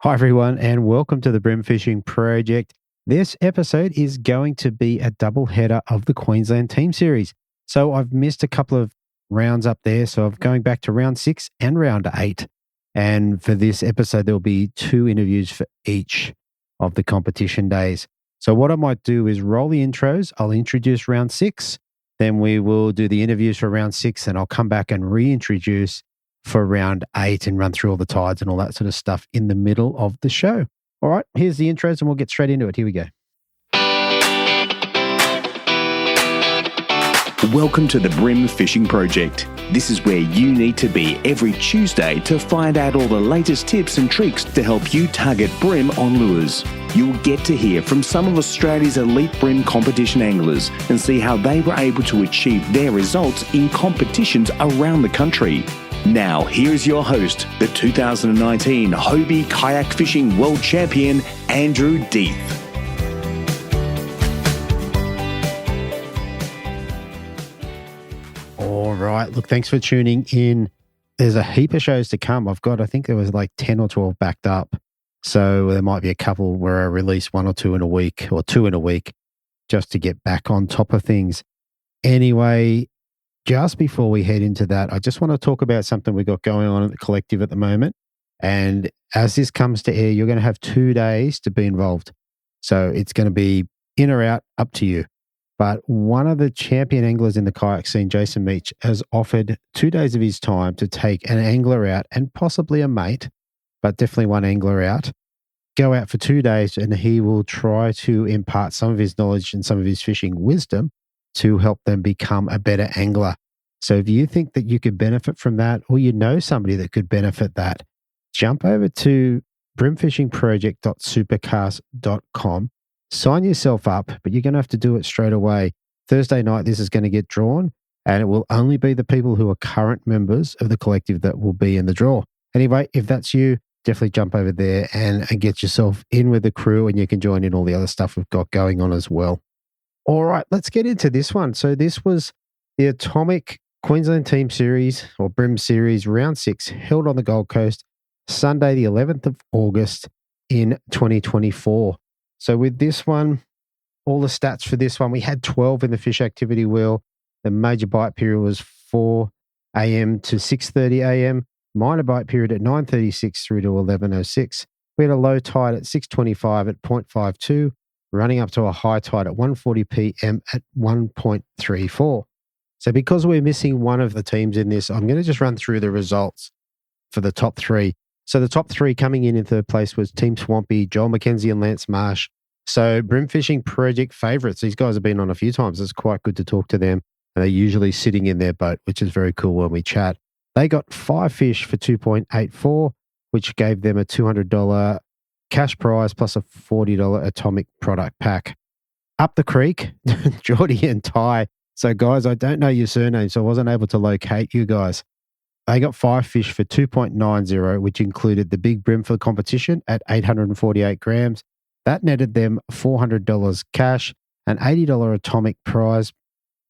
Hi, everyone, and welcome to the Brim Fishing Project. This episode is going to be a double header of the Queensland Team Series. So I've missed a couple of rounds up there. So I'm going back to round 6 and round 8. And for this episode, there'll be 2 interviews for each of the competition days. So what I might do is roll the intros. I'll introduce round 6. Then we will do the interviews for round 6, and I'll come back and reintroduce for round 8 and run through all the tides and all that sort of stuff in the middle of the show. All right, here's the intros and we'll get straight into it. Here we go. Welcome to the Brim Fishing Project. This is where you need to be every Tuesday to find out all the latest tips and tricks to help you target brim on lures. You'll get to hear from some of Australia's elite brim competition anglers and see how they were able to achieve their results in competitions around the country. Now, here's your host, the 2019 Hobie Kayak Fishing World Champion, Andrew Deeth. All right, look, thanks for tuning in. There's a heap of shows to come. I think there was like 10 or 12 backed up. So there might be a couple where I release 1 or 2 in a week or 2 in a week just to get back on top of things. Anyway, just before we head into that, I just want to talk about something we got going on at the collective at the moment. And as this comes to air, you're going to have 2 days to be involved. So it's going to be in or out, up to you. But one of the champion anglers in the kayak scene, Jason Meach, has offered 2 days of his time to take an angler out and possibly a mate, but definitely one angler out, go out for 2 days, and he will try to impart some of his knowledge and some of his fishing wisdom to help them become a better angler. So if you think that you could benefit from that, or you know somebody that could benefit that, jump over to brimfishingproject.supercast.com, sign yourself up, but you're going to have to do it straight away. Thursday night, this is going to get drawn, and it will only be the people who are current members of the collective that will be in the draw. Anyway, if that's you, definitely jump over there and get yourself in with the crew, and you can join in all the other stuff we've got going on as well. All right, let's get into this one. So this was the Atomic Queensland Team Series, or Brim Series, Round 6, held on the Gold Coast, Sunday the 11th of August in 2024. So with this one, all the stats for this one, we had 12 in the fish activity wheel. The major bite period was 4 a.m. to 6:30 a.m., minor bite period at 9:36 through to 11:06. We had a low tide at 6:25 at 0.52, running up to a high tide at 1:40 p.m. at 1.34. So because we're missing one of the teams in this, I'm going to just run through the results for the top 3. So the top 3 coming in third place was Team Swampy, Joel McKenzie and Lance Marsh. So Brim Fishing Project favourites. These guys have been on a few times. It's quite good to talk to them. And they're usually sitting in their boat, which is very cool when we chat. They got 5 fish for $2.84, which gave them a $200 cash prize plus a $40 Atomic product pack. Up the creek, Geordie and Ty. So guys, I don't know your surname, so I wasn't able to locate you guys. They got 5 fish for 2.90, which included the big brim for the competition at 848 grams. That netted them $400 cash, an $80 Atomic prize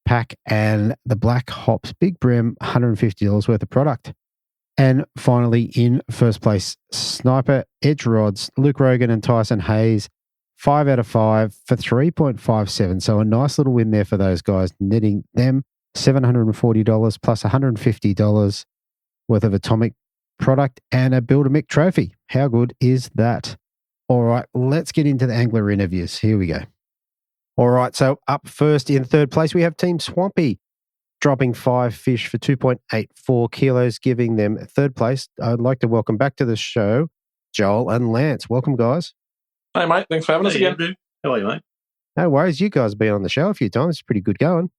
pack, and the Black Hops Big Brim, $150 worth of product. And finally, in first place, Sniper, Edge Rods, Luke Rogan and Tyson Hayes, 5 out of 5 for 3.57. So a nice little win there for those guys, netting them $740 plus $150 worth of Atomic product and a Build-A-Mick trophy. How good is that? All right, let's get into the angler interviews. Here we go. All right, so up first in third place, we have Team Swampy, dropping 5 fish for 2.84 kilos, giving them third place. I'd like to welcome back to the show, Joel and Lance. Welcome, guys. Hey, mate. Thanks for having us again. Andrew. How are you, mate? No worries. You guys have been on the show a few times. It's pretty good going.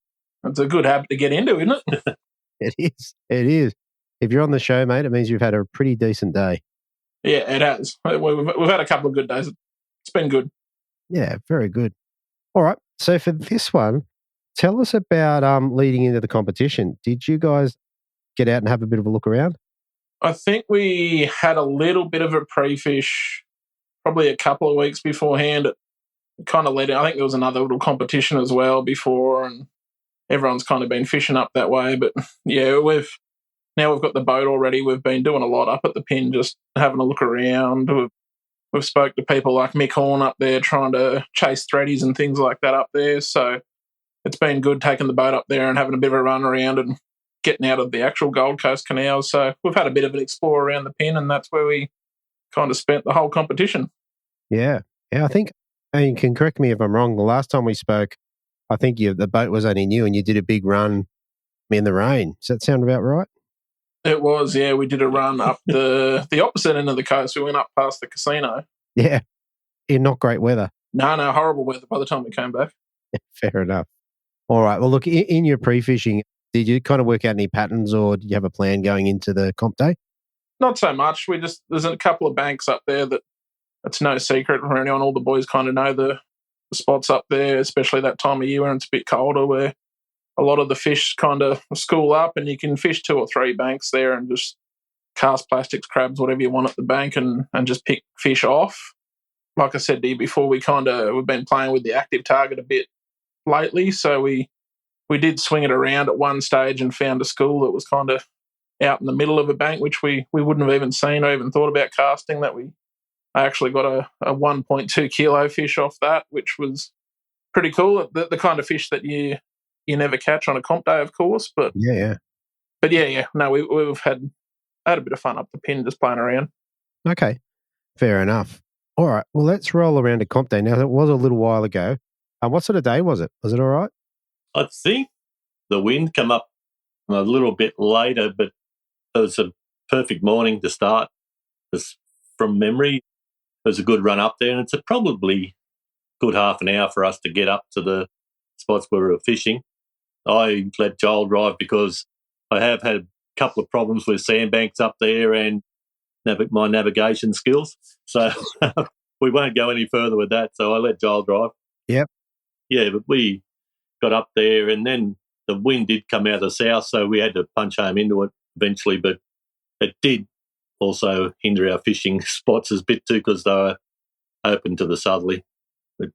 It's a good habit to get into, isn't it? It is. It is. If you're on the show, mate, it means you've had a pretty decent day. Yeah, it has. We've had a couple of good days. It's been good. Yeah, very good. All right. So for this one, tell us about leading into the competition. Did you guys get out and have a bit of a look around? I think we had a little bit of a pre-fish probably a couple of weeks beforehand. It kind of led in. I think there was another little competition as well before, and everyone's kind of been fishing up that way. But yeah, we've got the boat already. We've been doing a lot up at the pin, just having a look around. We've we've spoke to people like Mick Horn up there trying to chase threadies and things like that up there. So it's been good taking the boat up there and having a bit of a run around and getting out of the actual Gold Coast canals. So we've had a bit of an explore around the Pin, and that's where we kind of spent the whole competition. Yeah. I think, and you can correct me if I'm wrong, the last time we spoke, I think the boat was only new and you did a big run in the rain. Does that sound about right? It was, yeah. We did a run up the opposite end of the coast. We went up past the casino. Yeah. In not great weather. No, horrible weather by the time we came back. Fair enough. All right. Well, look, in your pre-fishing, did you kind of work out any patterns or did you have a plan going into the comp day? Not so much. There's a couple of banks up there that it's no secret for anyone. All the boys kind of know the spots up there, especially that time of year when it's a bit colder, where a lot of the fish kind of school up, and you can fish 2 or 3 banks there and just cast plastics, crabs, whatever you want at the bank, and just pick fish off. Like I said to you before, we've been playing with the active target a bit lately, so we did swing it around at one stage and found a school that was kind of out in the middle of a bank, which we wouldn't have even seen or even thought about casting. I actually got a 1.2 kilo fish off that, which was pretty cool. The kind of fish that you never catch on a comp day, of course. But yeah. But yeah. No, we've had a bit of fun up the Pin just playing around. Okay, fair enough. All right, well, let's roll around to comp day. Now, that was a little while ago. What sort of day was it? Was it all right? I think the wind came up a little bit later, but it was a perfect morning to start. Just from memory, it was a good run up there, and it's probably good half an hour for us to get up to the spots where we were fishing. I let Joel drive because I have had a couple of problems with sandbanks up there and my navigation skills. So we won't go any further with that. So I let Joel drive. Yep. Yeah, but we got up there and then the wind did come out of the south, so we had to punch home into it eventually. But it did also hinder our fishing spots a bit too because they were open to the southerly. But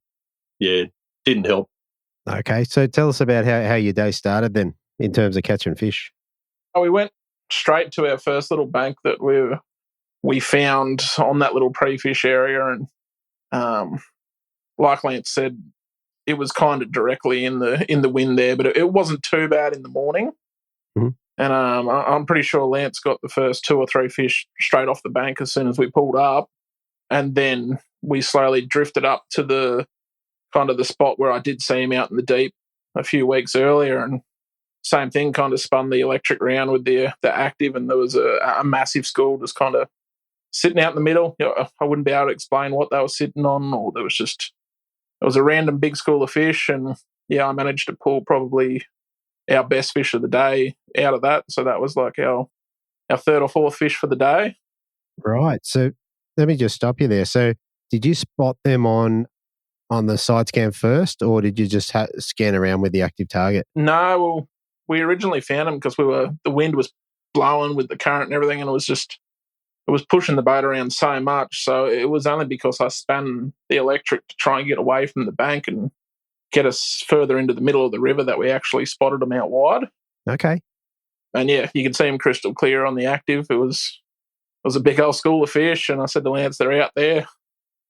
yeah, it didn't help. Okay, so tell us about how your day started then in terms of catching fish. We went straight to our first little bank that we found on that little pre-fish area, and like Lance said, it was kind of directly in the wind there, but it wasn't too bad in the morning. Mm-hmm. And I'm pretty sure Lance got the first 2 or 3 fish straight off the bank as soon as we pulled up, and then we slowly drifted up to the kind of the spot where I did see him out in the deep a few weeks earlier, and same thing, kind of spun the electric round with the active, and there was a massive school just kind of sitting out in the middle. I wouldn't be able to explain what they were sitting on, or it was a random big school of fish, and yeah, I managed to pull probably our best fish of the day out of that. So that was like our 3rd or 4th fish for the day. Right. So let me just stop you there. So did you spot them on the side scan first, or did you just scan around with the active target? No, well, we originally found them because the wind was blowing with the current and everything, and it was pushing the boat around so much. So it was only because I spun the electric to try and get away from the bank and get us further into the middle of the river that we actually spotted them out wide. Okay. And yeah, you can see them crystal clear on the active. It was a big old school of fish, and I said to Lance, they're out there.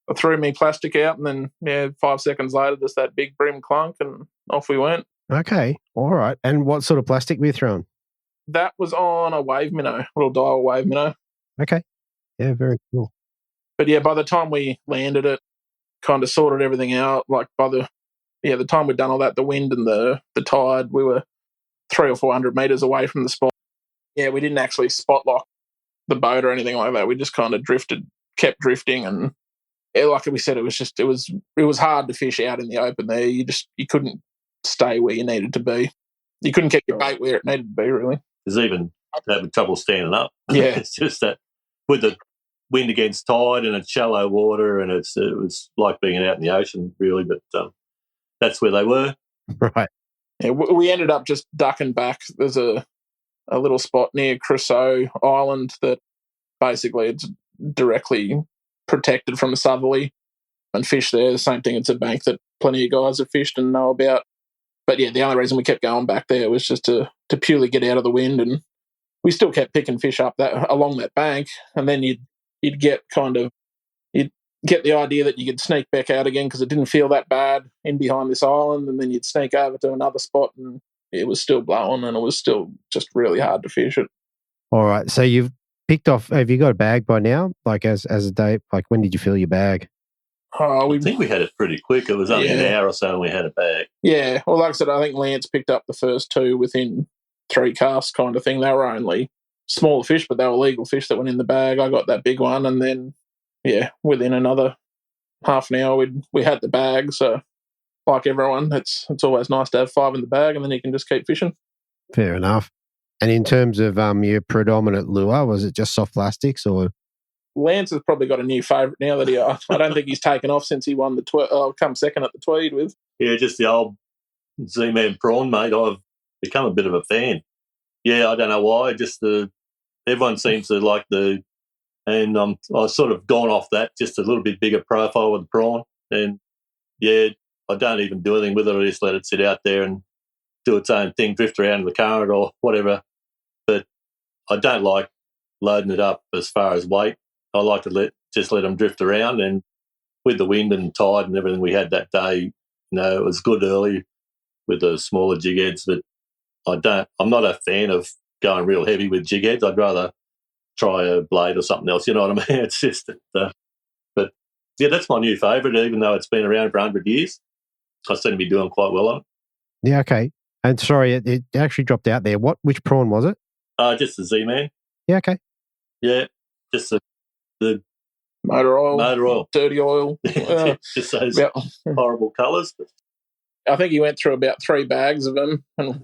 I threw me plastic out, and then 5 seconds later, just that big brim clunk, and off we went. Okay, all right. And what sort of plastic were you throwing? That was on a wave minnow, little dial wave minnow. Okay, yeah, very cool. But yeah, by the time we landed it, kind of sorted everything out, like by the time we'd done all that, the wind and the tide, we were 300 or 400 metres away from the spot. Yeah, we didn't actually spot lock the boat or anything like that. We just kind of kept drifting, and like we said, it was hard to fish out in the open there. You couldn't stay where you needed to be. You couldn't get your bait where it needed to be, really. There's even having trouble standing up. Yeah. It's just that with the wind against tide and it's shallow water, and it was like being out in the ocean, really. But that's where they were. Right. Yeah, we ended up just ducking back. There's a little spot near Crusoe Island that basically it's directly protected from a southerly, and fish there. The same thing, it's a bank that plenty of guys have fished and know about. But yeah, the only reason we kept going back there was just to purely get out of the wind, and we still kept picking fish up along that bank. And then you'd get kind of you'd get the idea that you could sneak back out again because it didn't feel that bad in behind this island, and then you'd sneak over to another spot and it was still blowing and it was still just really hard to fish it. All right. So you've picked off, have you got a bag by now? Like as a day, like when did you fill your bag? I think we had it pretty quick. It was only an hour or so and we had a bag. Yeah. Well, like I said, I think Lance picked up the first two within 3 casts kind of thing. They were only smaller fish, but they were legal fish that went in the bag. I got that big one, and then, within another half an hour, we had the bag. So, like everyone, it's always nice to have 5 in the bag, and then you can just keep fishing. Fair enough. And in terms of your predominant lure, was it just soft plastics or? Lance has probably got a new favourite now that I don't think he's taken off since he won come second at the Tweed with. Yeah, just the old Z-Man prawn, mate. I've become a bit of a fan. Yeah, I don't know why. Just everyone seems to like and I've sort of gone off that, just a little bit bigger profile with the prawn. And yeah, I don't even do anything with it. I just let it sit out there and do its own thing, drift around in the current or whatever. But I don't like loading it up as far as weight. I like to let them drift around, and with the wind and tide and everything we had that day, it was good early with the smaller jig heads, but I'm not a fan of going real heavy with jig heads. I'd rather try a blade or something else, you know what I mean? It's just but yeah, that's my new favourite, even though it's been around for 100 years. I seem to be doing quite well on it. Yeah, okay. And sorry, it actually dropped out there. Which prawn was it? Just the Z-Man. Yeah, okay. Yeah, just the motor oil, dirty oil. Just those horrible colours. I think he went through about 3 bags of them, and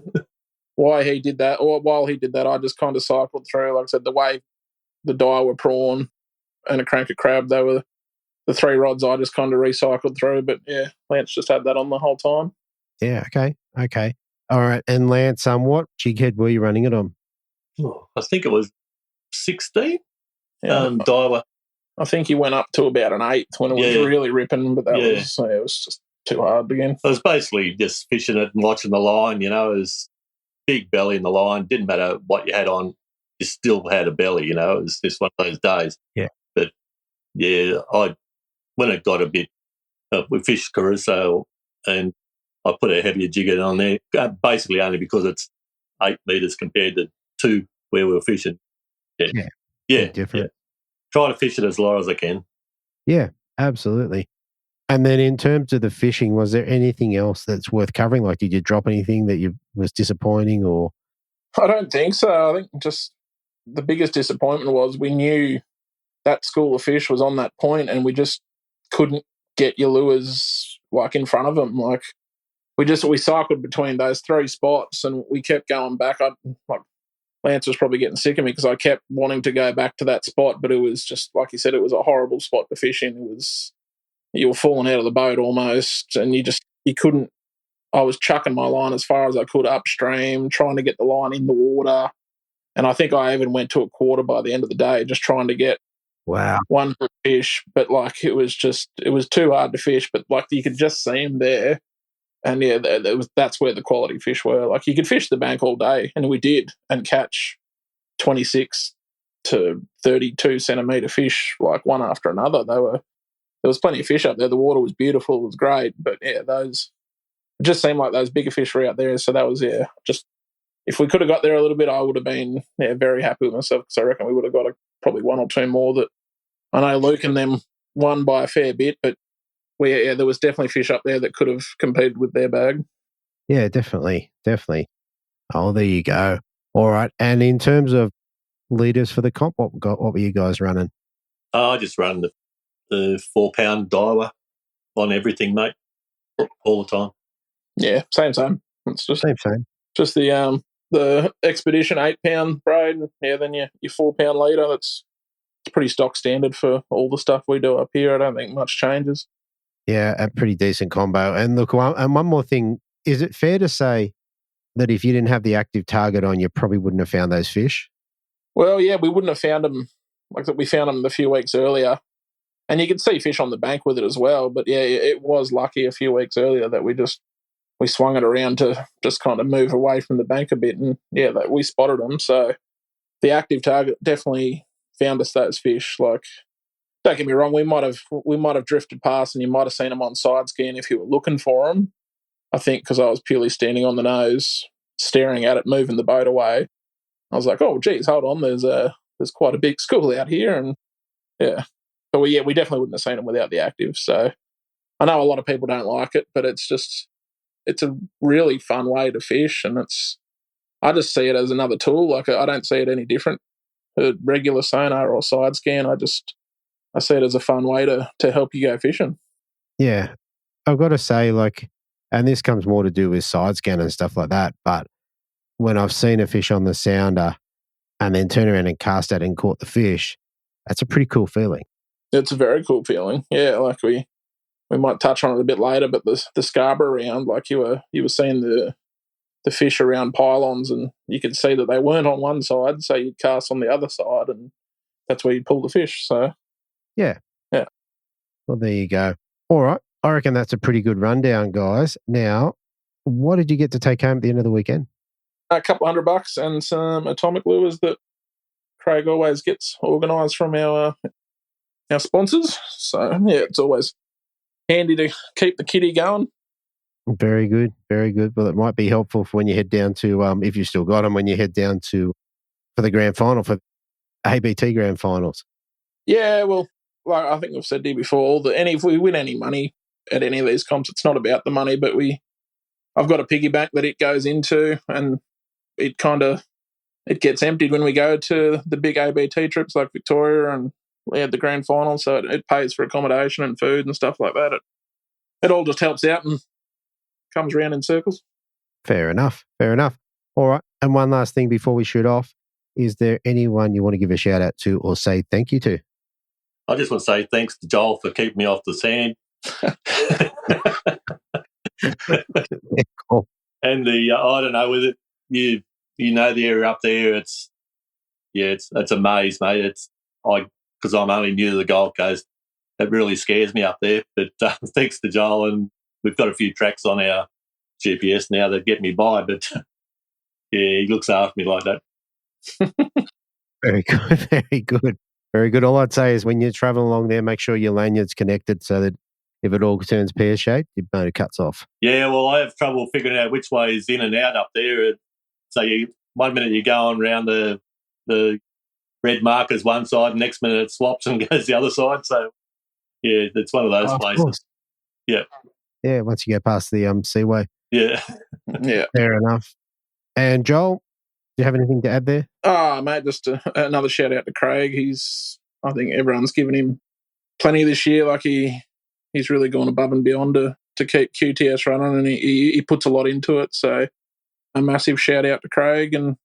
while he did that, I just kind of cycled through. Like I said, the way the Daiwa prawn and a cranker crab, they were the 3 rods I just kind of recycled through. But yeah, Lance just had that on the whole time. Yeah, okay. All right. And Lance, what jig head were you running it on? I think it was 16. Yeah. Daiwa. I think he went up to about an 8 when it was really ripping, but it was just too hard again. I was basically just fishing it and watching the line, it was big belly in the line. Didn't matter what you had on, you still had a belly, it was just one of those days. Yeah. But yeah, when it got a bit, we fished Caruso and I put a heavier jigger on there, basically only because it's 8 metres compared to 2 where we were fishing. Yeah. Different. Yeah. Try to fish it as low as I can. Yeah, absolutely. And then in terms of the fishing, was there anything else that's worth covering? Like, did you drop anything that was disappointing or? I don't think so. I think just the biggest disappointment was we knew that school of fish was on that point and we just couldn't get your lures like in front of them. Like we cycled between those 3 spots and we kept going back. Lance was probably getting sick of me because I kept wanting to go back to that spot, but it was just, like you said, it was a horrible spot to fish in. You were falling out of the boat almost, and you couldn't. I was chucking my line as far as I could upstream, trying to get the line in the water. And I think I even went to a quarter by the end of the day, just trying to get one fish. But it was too hard to fish, but you could just see them there. And yeah, that's where the quality fish were. Like you could fish the bank all day, and we did, and catch 26 to 32 centimetre fish, like one after another. There was plenty of fish up there. The water was beautiful. It was great. But yeah, it just seemed like those bigger fish were out there. So that was, just if we could have got there a little bit, I would have been very happy with myself because I reckon we would have got probably 1 or 2 more that I know Luke and them won by a fair bit, but there was definitely fish up there that could have competed with their bag. Yeah, definitely. Oh, there you go. All right. And in terms of leaders for the comp, what were you guys running? I just run the 4-pound Daiwa on everything, mate, all the time. Yeah, same. It's just same. Just the Expedition 8-pound braid. Yeah, then your 4-pound leader. It's pretty stock standard for all the stuff we do up here. I don't think much changes. Yeah, a pretty decent combo. And look, one more thing. Is it fair to say that if you didn't have the active target on, you probably wouldn't have found those fish? Well, yeah, we wouldn't have found them. Like that, we found them a few weeks earlier. And you could see fish on the bank with it as well. But yeah, it was lucky a few weeks earlier that we swung it around to just kind of move away from the bank a bit. And yeah, that we spotted them. So the active target definitely found us those fish. Like Don't get me wrong, we might have drifted past and you might have seen them on side scan if you were looking for them. I think because I was purely standing on the nose, staring at it, moving the boat away. I was like, oh, geez, hold on, there's quite a big school out here. And yeah. But we definitely wouldn't have seen them without the active. So I know a lot of people don't like it, but it's a really fun way to fish. And I just see it as another tool. Like, I don't see it any different to regular sonar or side scan. I see it as a fun way to help you go fishing. Yeah. I've got to say, like, and this comes more to do with side scan and stuff like that, but when I've seen a fish on the sounder and then turn around and cast at it and caught the fish, that's a pretty cool feeling. It's a very cool feeling. Yeah, like we might touch on it a bit later, but the Scarborough round, like you were seeing the fish around pylons, and you could see that they weren't on one side, so you'd cast on the other side, and that's where you'd pull the fish. So yeah. Well, there you go. All right, I reckon that's a pretty good rundown, guys. Now, what did you get to take home at the end of the weekend? A couple $100 and some atomic lures that Craig always gets organised from our sponsors. So yeah, it's always handy to keep the kitty going. Very good, very good. Well, it might be helpful for when you head down to, if you still got them, when you head down to for the grand final, for ABT grand finals. Yeah, well, like I think I've said to you before, if we win any money at any of these comps, it's not about the money, but I've got a piggy bank that it goes into, and it gets emptied when we go to the big ABT trips like Victoria and we had the grand final, so it pays for accommodation and food and stuff like that. It all just helps out and comes around in circles. Fair enough. All right. And one last thing before we shoot off. Is there anyone you want to give a shout out to or say thank you to? I just want to say thanks to Joel for keeping me off the sand. Cool. And I don't know, with it, you know the area up there, it's a maze, mate. Because I'm only new to the Gold Coast, it really scares me up there. But thanks to Joel, and we've got a few tracks on our GPS now that get me by. But yeah, he looks after me like that. Very good. All I'd say is when you're traveling along there, make sure your lanyard's connected so that if it all turns pear-shaped, your motor cuts off. Yeah, well, I have trouble figuring out which way is in and out up there. So 1 minute you're going around the red markers one side, and next minute it swaps and goes the other side. So, yeah, it's one of those places. Yeah. Yeah, once you go past the seaway. Yeah. Yeah. Fair enough. And Joel, do you have anything to add there? Mate, just another shout out to Craig. I think everyone's given him plenty this year. Like he's really gone above and beyond to keep QTS running, and he puts a lot into it. So a massive shout out to Craig and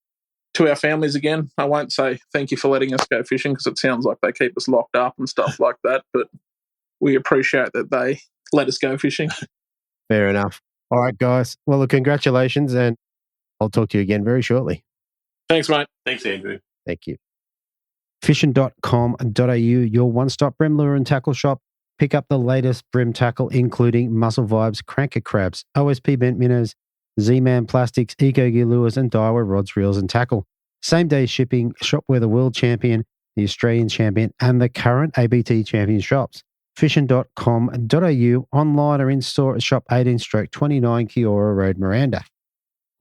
to our families again. I won't say thank you for letting us go fishing because it sounds like they keep us locked up and stuff like that, but we appreciate that they let us go fishing. Fair enough. All right, guys. Well, congratulations, and I'll talk to you again very shortly. Thanks, mate. Thanks, Andrew. Thank you. Fishing.com.au, your one-stop bream lure and tackle shop. Pick up the latest bream tackle, including Muscle Vibes, Cranker Crabs, OSP bent minnows, Z-Man plastics, Eco Gear lures, and Daiwa rods, reels, and tackle. Same-day shipping. Shop where the world champion, the Australian champion, and the current ABT champion shops. Fishing.com.au, online or in-store at Shop 18/29 Kiora Road, Miranda.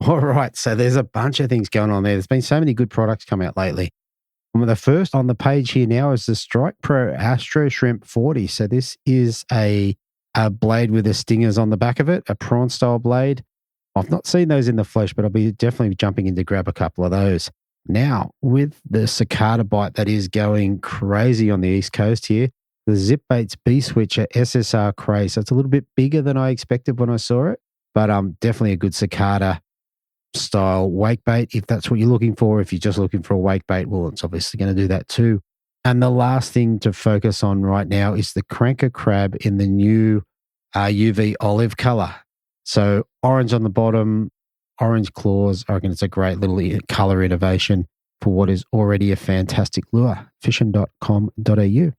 All right, so there's a bunch of things going on there. There's been so many good products come out lately. The first on the page here now is the Strike Pro Astro Shrimp 40. So this is a blade with the stingers on the back of it, a prawn-style blade. I've not seen those in the flesh, but I'll be definitely jumping in to grab a couple of those. Now, with the cicada bite that is going crazy on the East Coast here, the Zip Baits B-Switcher SSR Craze. So it's a little bit bigger than I expected when I saw it, but definitely a good cicada style wake bait if that's what you're looking for. If you're just looking for a wake bait, well, it's obviously going to do that too. And the last thing to focus on right now is the Cranker Crab in the new UV olive color. So orange on the bottom, orange claws. I reckon it's a great little color innovation for what is already a fantastic lure. Fishing.com.au.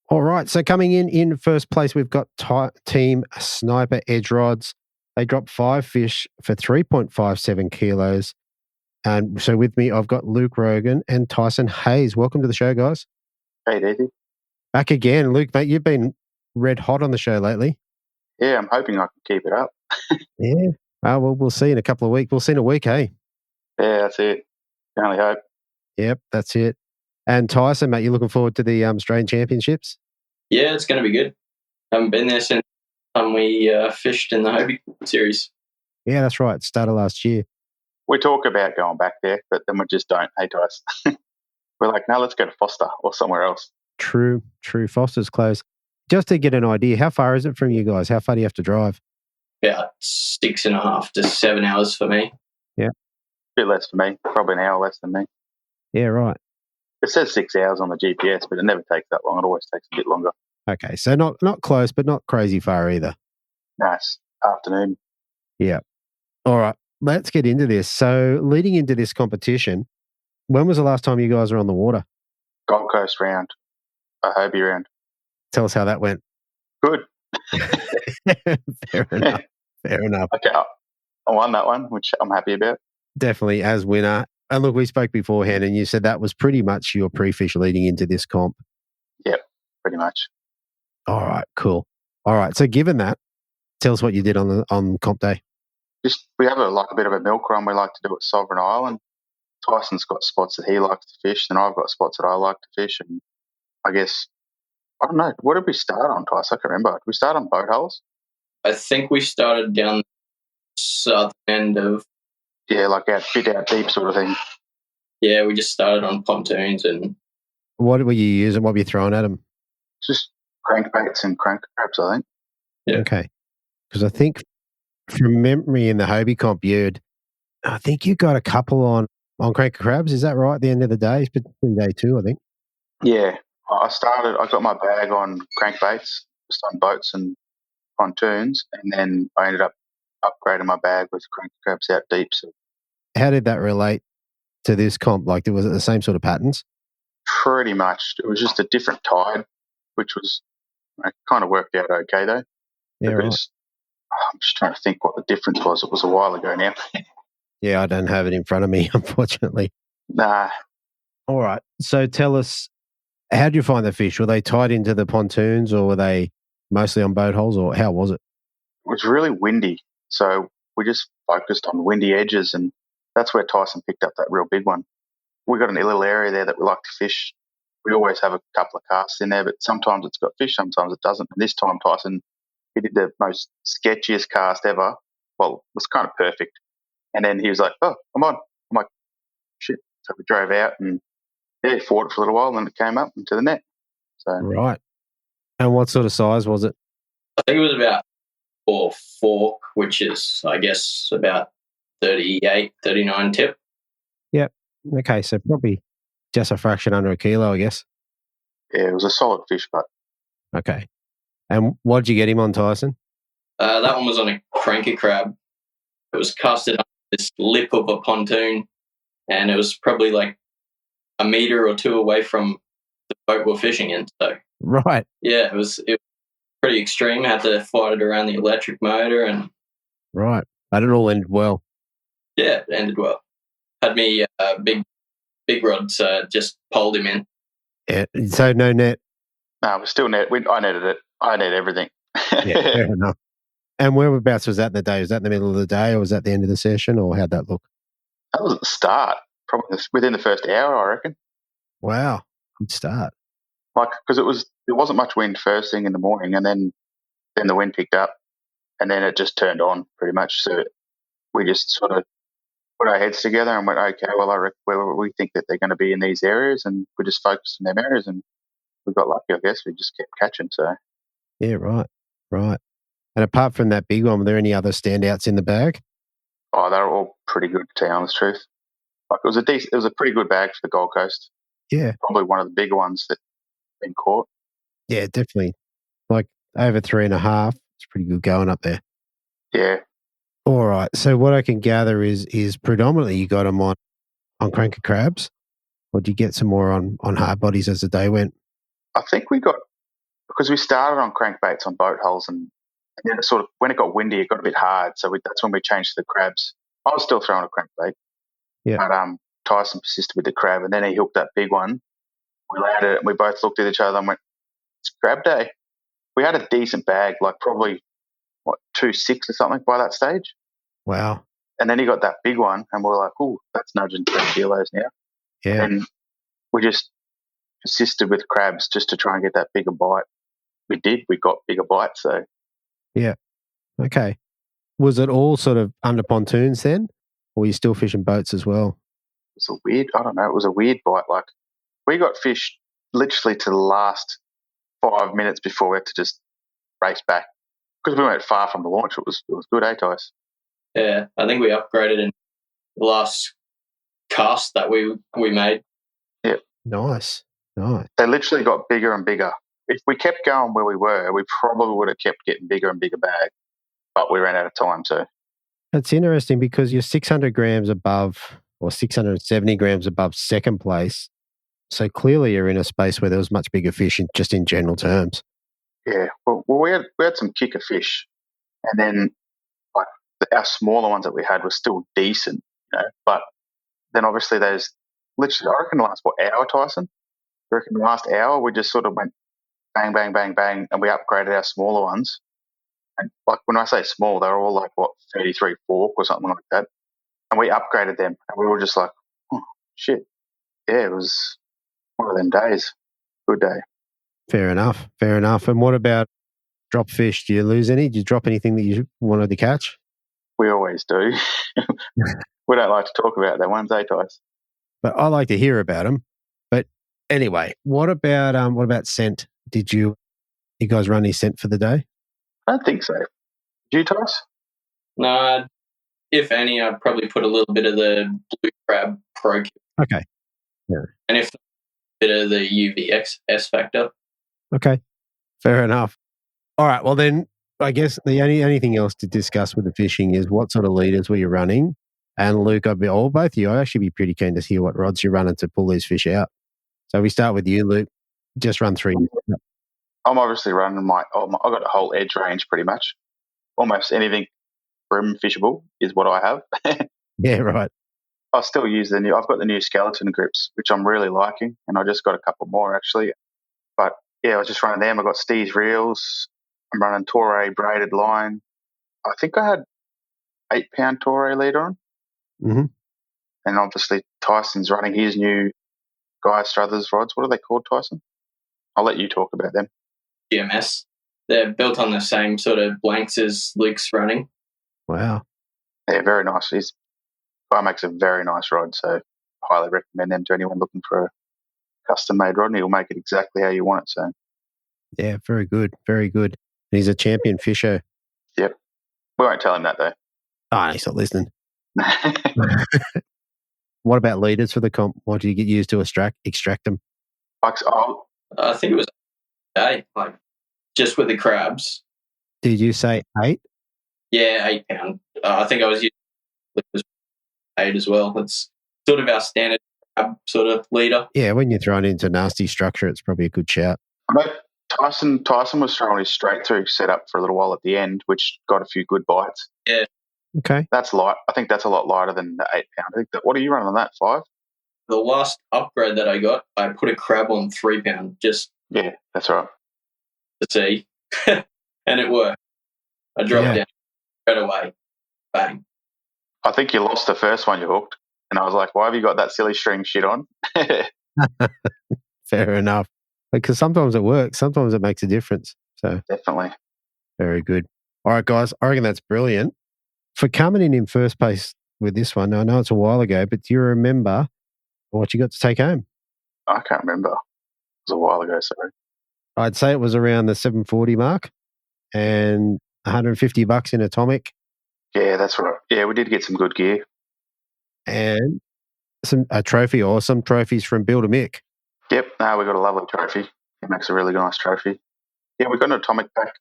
All right, so coming in first place, we've got Team Sniper Edge Rods. They dropped 5 fish for 3.57 kilos. And so with me, I've got Luke Rogan and Tyson Hayes. Welcome to the show, guys. Hey, Daisy. Back again. Luke, mate, you've been red hot on the show lately. Yeah, I'm hoping I can keep it up. Yeah. Well, we'll see in a couple of weeks. We'll see in a week, hey? Yeah, that's it. Can only hope. Yep, that's it. And Tyson, mate, you looking forward to the Australian Championships? Yeah, it's going to be good. Haven't been there since we fished in the Hobie Series. Yeah, that's right. Started last year. We talk about going back there, but then we just don't. Hey, Tyson. We're like, no, let's go to Foster or somewhere else. True. Foster's close. Just to get an idea, how far is it from you guys? How far do you have to drive? About 6.5 to 7 hours for me. Yeah. A bit less for me. Probably an hour less than me. Yeah, right. It says 6 hours on the GPS, but it never takes that long. It always takes a bit longer. Okay, so not close, but not crazy far either. Nice. Afternoon. Yeah. All right, let's get into this. So leading into this competition, when was the last time you guys were on the water? Gold Coast round. A Hobie round. Tell us how that went. Good. Fair enough. Okay, I won that one, which I'm happy about. Definitely as winner. And look, we spoke beforehand and you said that was pretty much your pre-fish leading into this comp. Yep, pretty much. All right, cool. All right, so given that, tell us what you did on comp day. Just we have a bit of a milk run we like to do at Sovereign Island. Tyson's got spots that he likes to fish, and I've got spots that I like to fish. And I guess, I don't know, what did we start on, Tyson? I can't remember. Did we start on boat holes? I think we started down the southern end of... Yeah, like out deep sort of thing. Yeah, we just started on pontoons. And what were you using? What were you throwing at them? Just crankbaits and crank crabs, I think. Yeah. Okay. Because I think from memory in the Hobie comp, I think you got a couple on crank crabs. Is that right? At the end of the day, it's been day 2, I think. Yeah, I got my bag on crankbaits, just on boats and pontoons, and then I ended up upgrading my bag with crank crabs out deep. So how did that relate to this comp? Like, was it the same sort of patterns? Pretty much. It was just a different tide, which was kind of worked out okay though. Yeah, right. I'm just trying to think what the difference was. It was a while ago now. Yeah, I don't have it in front of me, unfortunately. Nah. All right. So tell us, how did you find the fish? Were they tied into the pontoons or were they mostly on boat holes, or how was it? It was really windy. So we just focused on windy edges, and that's where Tyson picked up that real big one. We got a little area there that we like to fish. We always have a couple of casts in there, but sometimes it's got fish, sometimes it doesn't. And this time Tyson, he did the most sketchiest cast ever. Well, it was kind of perfect. And then he was like, oh, I'm on. I'm like, shit. So we drove out and he fought it for a little while, and then it came up into the net. So right. And what sort of size was it? I think it was about 4 fork, which is, I guess, about 38, 39 tip. Yep. Okay, so probably just a fraction under a kilo, I guess. Yeah, it was a solid fish, but. Okay. And what did you get him on, Tyson? That one was on a cranky crab. It was casted on this lip of a pontoon, and it was probably like a metre or 2 away from the boat we're fishing in. So right. Yeah, it was pretty extreme. I had to fight it around the electric motor, and right. But it all ended well. Yeah, it ended well. Had me big rod, so just poled him in. Yeah. So no net. No, it was still net. I netted it. I net everything. Yeah, fair enough. And whereabouts was that in the day? Was that in the middle of the day, or was that the end of the session, or how'd that look? That was at the start, probably within the first hour, I reckon. Wow, good start. Like, because there wasn't much wind first thing in the morning, and then the wind picked up, and then it just turned on pretty much. So we just sort of put our heads together and went, okay, well, we think that they're going to be in these areas, and we just focused on them areas, and we got lucky, I guess. We just kept catching. So yeah, right. And apart from that big one, were there any other standouts in the bag? Oh, they were all pretty good, to tell you the honest truth. Like, it was a pretty good bag for the Gold Coast. Yeah, probably one of the bigger ones that's been caught. Yeah, definitely. Like over 3.5. It's pretty good going up there. Yeah. All right. So what I can gather is predominantly you got them on cranker crabs, or did you get some more on hard bodies as the day went? I think because we started on crankbaits on boat holes, and then it sort of, when it got windy, it got a bit hard. So that's when we changed to the crabs. I was still throwing a crankbait. Yeah. But Tyson persisted with the crab, and then he hooked that big one. We landed it, and we both looked at each other and went, it's crab day. We had a decent bag, like probably 2.6 or something by that stage. Wow. And then he got that big one, and we were like, "Oh, that's nudging 3 kilos now." Yeah. And we just persisted with crabs just to try and get that bigger bite. We did. We got bigger bites. So yeah. Okay. Was it all sort of under pontoons then, or were you still fishing boats as well? it was a weird. I don't know. It was a weird bite. Like we got fish literally to the last 5 minutes before we had to just race back because we weren't far from the launch. It was good, Tice? Yeah, I think we upgraded in the last cast that we made. Yeah. Nice. They literally got bigger and bigger. If we kept going where we were, we probably would have kept getting bigger and bigger bag, but we ran out of time. So That's interesting because you're 600 grams above or 670 grams above second place. So clearly you're in a space where there was much bigger fish just in general terms. yeah, well we had some kicker fish, and then like our smaller ones that we had were still decent, but then obviously those literally, I reckon the last hour, Tyson? I reckon the last hour we just sort of went bang, bang, bang, bang, and we upgraded our smaller ones. And like when I say small, they're all like 33 fork or something like that. And we upgraded them, and we were just like, oh, shit. Yeah, it was one of them days. Good day. Fair enough. And what about drop fish? Do you lose any? Did you drop anything that you wanted to catch? We always do. We don't like to talk about that ones, Tice? But I like to hear about them. But anyway, what about scent? Did you guys run any scent for the day? I don't think so. Did you, Tice? No, if any, I'd probably put a little bit of the blue crab pro. Okay. Yeah. And if a bit of the UVX factor. Okay. Fair enough. All right. Well, then I guess the anything else to discuss with the fishing is what sort of leaders were you running? And Luke, both of you, I'd actually be pretty keen to hear what rods you're running to pull these fish out. So we start with you, Luke. Just run through. I'm obviously running I've got a whole edge range pretty much. Almost anything brim fishable is what I have. Yeah, right. I still use I've got the new skeleton grips, which I'm really liking, and I just got a couple more actually. But yeah, I was just running them. I got Steve's reels. I'm running Torre braided line. I think I had 8-pound Torre leader on. Mm-hmm. And obviously Tyson's running his new Guy Struthers rods. What are they called, Tyson? I'll let you talk about them. GMS. They're built on the same sort of blanks as Luke's running. Wow. Yeah, very nice. Guy makes a very nice rod, so I highly recommend them to anyone looking for a custom-made rod, and he'll make it exactly how you want it. So, yeah, very good, very good. He's a champion fisher. Yep. We won't tell him that though. Oh, he's not listening. What about leaders for the comp? What do you get used to extract them? I think it was 8, like just with the crabs. Did you say 8? Yeah, 8 pound. I think I was using 8 as well. It's sort of our standard crab sort of leader. Yeah, when you're thrown into nasty structure, it's probably a good shout. I know Tyson was throwing his straight through setup for a little while at the end, which got a few good bites. Yeah. Okay. That's light. I think that's a lot lighter than the 8 pound. I think what are you running on that, 5? The last upgrade that I got, I put a crab on 3 pound just. Yeah, that's right. To see. And it worked. I dropped down straight away. Bang. I think you lost the first one you hooked. And I was like, why have you got that silly string shit on? Fair enough. Because sometimes it works. Sometimes it makes a difference. So definitely. Very good. All right, guys. I reckon that's brilliant. For coming in first place with this one, I know it's a while ago, but do you remember what you got to take home? I can't remember. It was a while ago, sorry. I'd say it was around the 740 mark and $150 in Atomic. Yeah, that's right. Yeah, we did get some good gear. And a trophy or some trophies from Builder Mick. Yep. No, we got a lovely trophy. He makes a really nice trophy. Yeah, we got an Atomic pack.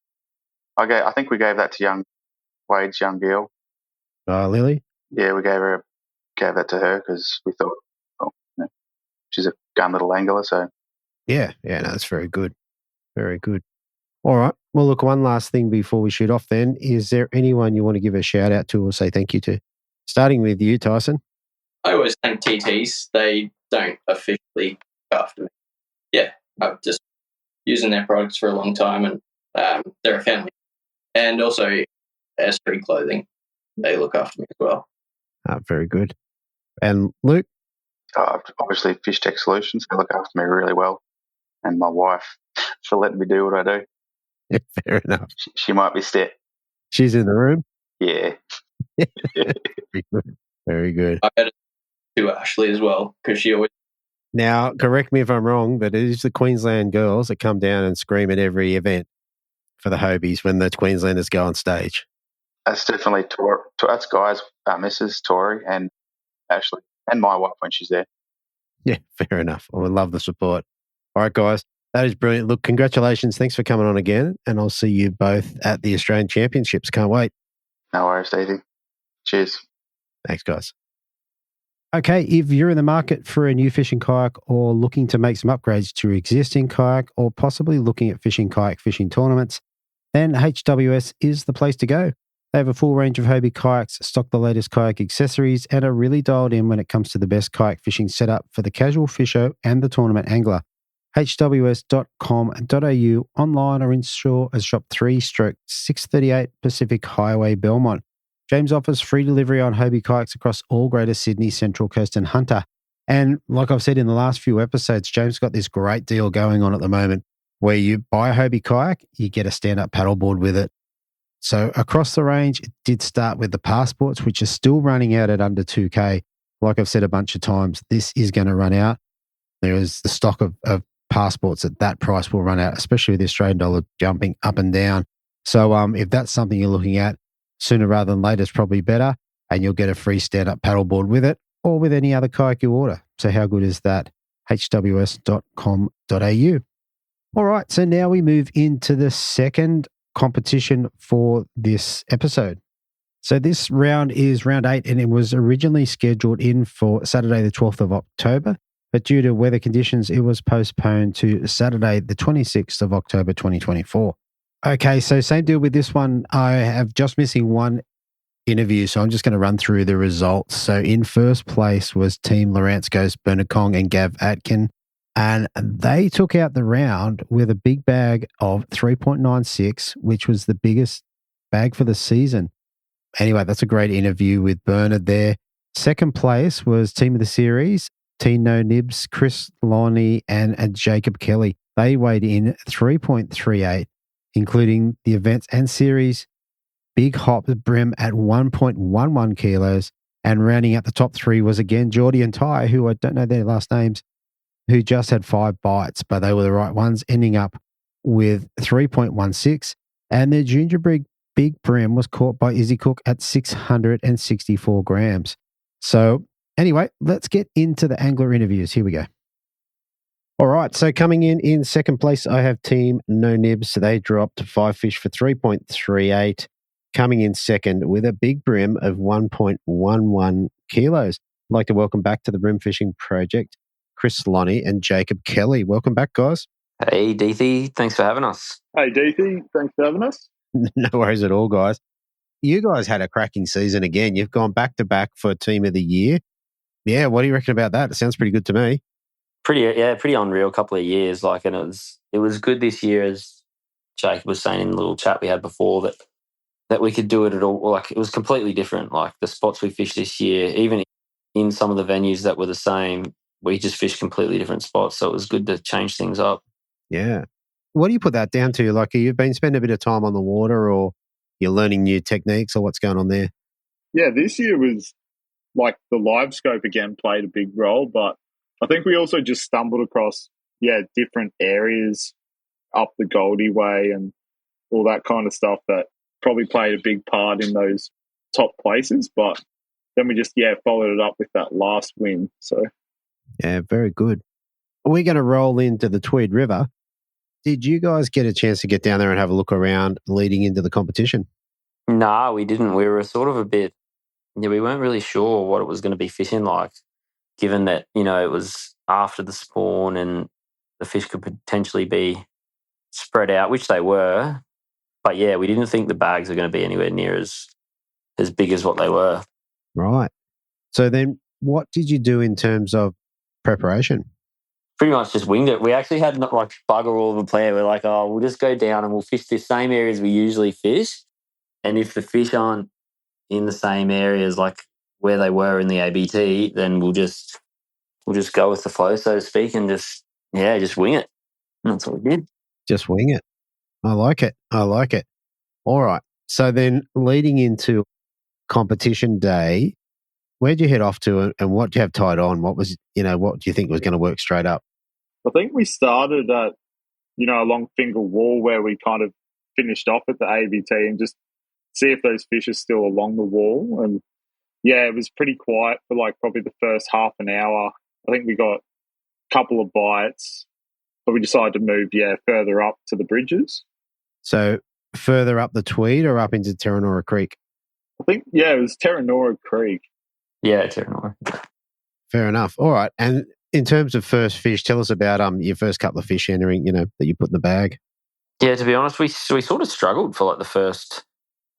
I think we gave that to Wade's young girl. Lily? Yeah, we gave that to her because we thought, she's a gun little angler, so. Yeah, no, that's very good. Very good. All right. Well, look, one last thing before we shoot off then. Is there anyone you want to give a shout out to or say thank you to? Starting with you, Tyson. I always thank TTs. They don't officially go after me. Yeah, using their products for a long time, and they're a family. And also street clothing, they look after me as well. Very good. And Luke? Obviously, Fish Tech Solutions, they look after me really well. And my wife for letting me do what I do. Yeah, fair enough. She might be set. She's in the room? Yeah. Very good. Very good. I had to Ashley as well, because she always... Now, correct me if I'm wrong, but it is the Queensland girls that come down and scream at every event for the Hobies when the Queenslanders go on stage. That's definitely that's guys, Mrs. Tori and Ashley, and my wife when she's there. Yeah, fair enough. I would love the support. All right, guys, that is brilliant. Look, congratulations. Thanks for coming on again, and I'll see you both at the Australian Championships. Can't wait. No worries, Daisy. Cheers. Thanks, guys. Okay, if you're in the market for a new fishing kayak or looking to make some upgrades to your existing kayak or possibly looking at fishing kayak fishing tournaments, then HWS is the place to go. They have a full range of Hobie kayaks, stock the latest kayak accessories, and are really dialed in when it comes to the best kayak fishing setup for the casual fisher and the tournament angler. hws.com.au, online or in store as Shop 3/638 Pacific Highway, Belmont. James offers free delivery on Hobie kayaks across all Greater Sydney, Central Coast and Hunter. And like I've said in the last few episodes, James got this great deal going on at the moment where you buy a Hobie kayak, you get a stand-up paddleboard with it. So across the range, it did start with the Passports, which are still running out at under 2K. Like I've said a bunch of times, this is going to run out. There is the stock of Passports at that price will run out, especially with the Australian dollar jumping up and down. So if that's something you're looking at, sooner rather than later is probably better, and you'll get a free stand-up paddleboard with it or with any other kayak you order. So how good is that? hws.com.au. All right, so now we move into the second competition for this episode. So this round is round 8, and it was originally scheduled in for Saturday the 12th of October, but due to weather conditions, it was postponed to Saturday the 26th of October 2024. Okay, so same deal with this one. I have just missing one interview, so I'm just going to run through the results. So in first place was Team Lawrence Bernard Kong and Gav Atkin, and they took out the round with a big bag of 3.96, which was the biggest bag for the season. Anyway, that's a great interview with Bernard there. Second place was Team of the Series, Team No Nibs, Chris Lonnie and Jacob Kelly. They weighed in 3.38. Including the events and series, Big Hop Brim at 1.11 kilos, and rounding out the top 3 was again Geordie and Ty, who I don't know their last names, who just had 5 bites, but they were the right ones, ending up with 3.16, and their junior Big Brim was caught by Izzy Cook at 664 grams. So anyway, let's get into the angler interviews. Here we go. All right, so coming in second place, I have Team No Nibs. They dropped 5 fish for 3.38, coming in second with a big brim of 1.11 kilos. I'd like to welcome back to the Brim Fishing Project, Chris Lonnie and Jacob Kelly. Welcome back, guys. Hey, Deethy. Thanks for having us. Hey, Deethy. Thanks for having us. No worries at all, guys. You guys had a cracking season again. You've gone back-to-back for Team of the Year. Yeah, what do you reckon about that? It sounds pretty good to me. Pretty unreal couple of years. And it was good this year, as Jake was saying in the little chat we had before, that we could do it at all. Like, it was completely different. Like, the spots we fished this year, even in some of the venues that were the same, we just fished completely different spots. So it was good to change things up. Yeah. What do you put that down to? Like, you've been spending a bit of time on the water, or you're learning new techniques, or what's going on there? Yeah, this year was like the live scope again played a big role, but I think we also just stumbled across, different areas up the Goldie Way and all that kind of stuff that probably played a big part in those top places. But then we just, followed it up with that last win. So, yeah, very good. We're going to roll into the Tweed River. Did you guys get a chance to get down there and have a look around leading into the competition? No, we didn't. We were sort of a bit, we weren't really sure what it was going to be fishing like, given that, it was after the spawn and the fish could potentially be spread out, which they were. But yeah, we didn't think the bags were going to be anywhere near as big as what they were. Right. So then what did you do in terms of preparation? pretty much just winged it. We actually had not like bugger all of a plan. We're like, oh, we'll just go down and we'll fish the same areas we usually fish. And if the fish aren't in the same areas like where they were in the ABT, then we'll just go with the flow, so to speak, and just wing it. And that's what we did. Just wing it. I like it. All right. So then leading into competition day, where'd you head off to and what do you have tied on? What was, what do you think was going to work straight up? I think we started at, along Finger Wall where we kind of finished off at the ABT and just see if those fish are still along the wall. And yeah, it was pretty quiet for like probably the first half an hour. I think we got a couple of bites, but we decided to move, further up to the bridges. So further up the Tweed or up into Terranora Creek? I think, it was Terranora Creek. Yeah, Terranora. Fair enough. All right. And in terms of first fish, tell us about your first couple of fish entering, that you put in the bag. Yeah, to be honest, we sort of struggled for like the first,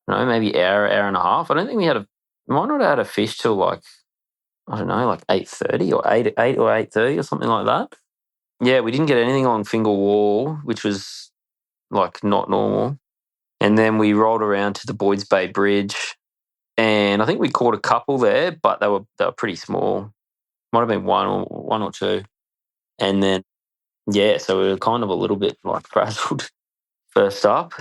maybe hour and a half. I don't think we might not have had a fish till like, I don't know, like 8:30 or 8 or 8:30 or something like that. Yeah, we didn't get anything on Finger Wall, which was like not normal. And then we rolled around to the Boyd's Bay Bridge, and I think we caught a couple there, but they were pretty small. Might have been one or two. And then, so we were kind of a little bit like frazzled first up.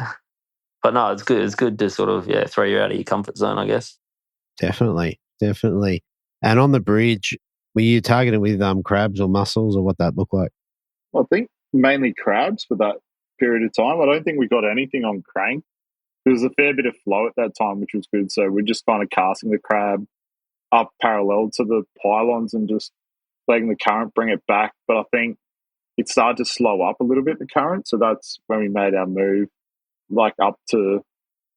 But no, it's good. It's good to sort of, throw you out of your comfort zone, I guess. Definitely. And on the bridge, were you targeting with crabs or mussels or what that looked like? I think mainly crabs for that period of time. I don't think we got anything on crank. There was a fair bit of flow at that time, which was good. So we're just kind of casting the crab up parallel to the pylons and just letting the current bring it back. But I think it started to slow up a little bit, the current. So that's when we made our move, like up to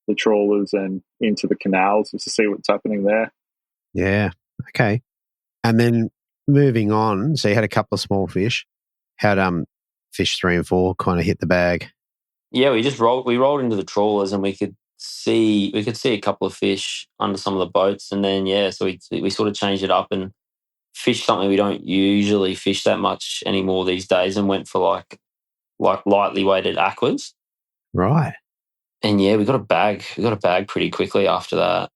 the trawlers and into the canals just to see what's happening there. Yeah. Okay. And then moving on, so you had a couple of small fish. How'd fish 3 and 4 kind of hit the bag? Yeah, we rolled into the trawlers and we could see a couple of fish under some of the boats, and then so we sort of changed it up and fished something we don't usually fish that much anymore these days, and went for like lightly weighted aquas. Right. And we got a bag. We got a bag pretty quickly after that,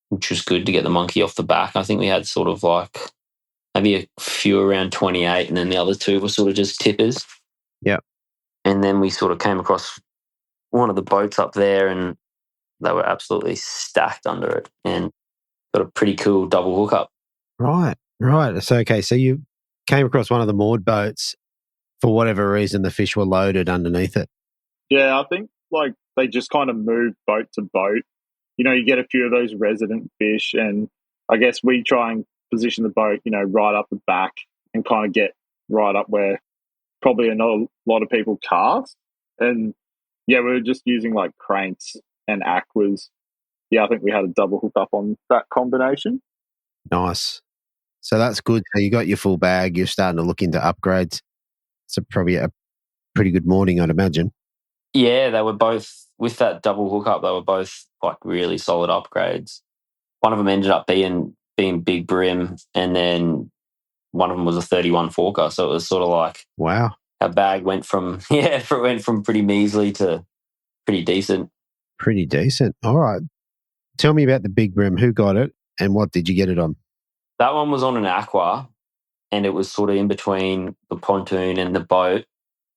which was good to get the monkey off the back. I think we had sort of like maybe a few around 28, and then the other two were sort of just tippers. Yeah. And then we sort of came across one of the boats up there, and they were absolutely stacked under it, and got a pretty cool double hookup. Right. So, okay, so you came across one of the moored boats. For whatever reason, the fish were loaded underneath it. Yeah, I think like they just kind of moved boat to boat. You get a few of those resident fish, and I guess we try and position the boat, right up the back and kind of get right up where probably not a lot of people cast. And we were just using like cranks and aquas. Yeah, I think we had a double hook up on that combination. Nice. So that's good. So you got your full bag. You're starting to look into upgrades. It's probably a pretty good morning, I'd imagine. Yeah, they were both, with that double hookup, they were both like really solid upgrades. One of them ended up being big brim, and then one of them was a 31 forker. So it was sort of like, wow, our bag went from pretty measly to pretty decent. Pretty decent. All right. Tell me about the big brim. Who got it and what did you get it on? That one was on an aqua, and it was sort of in between the pontoon and the boat,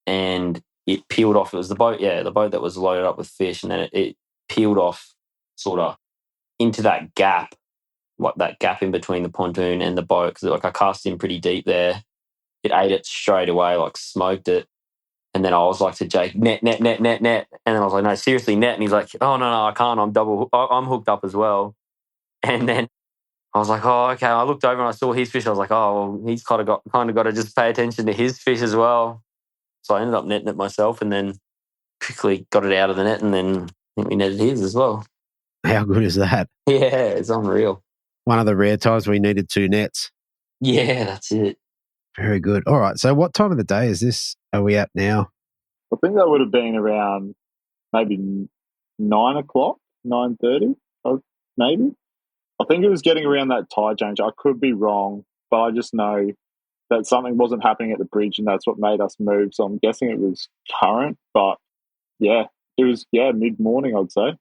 and it peeled off. It was the boat that was loaded up with fish, and then it peeled off sort of into that gap, like that gap in between the pontoon and the boat, because like I cast in pretty deep there. It ate it straight away, like smoked it. And then I was like to Jake, net. And then I was like, no, seriously, net. And he's like, oh, no, I can't. I'm hooked up as well. And then I was like, oh, okay. I looked over and I saw his fish. I was like, oh, well, he's kind of got to just pay attention to his fish as well. So I ended up netting it myself, and then quickly got it out of the net, and then I think we netted his as well. How good is that? Yeah, it's unreal. One of the rare times we needed 2 nets. Yeah, that's it. Very good. All right. So what time of the day is this? Are we at now? I think that would have been around maybe 9 o'clock, 9:30, maybe. I think it was getting around that tide change. I could be wrong, but I just know that something wasn't happening at the bridge, and that's what made us move. So I'm guessing it was current, but yeah, it was mid-morning, I'd say.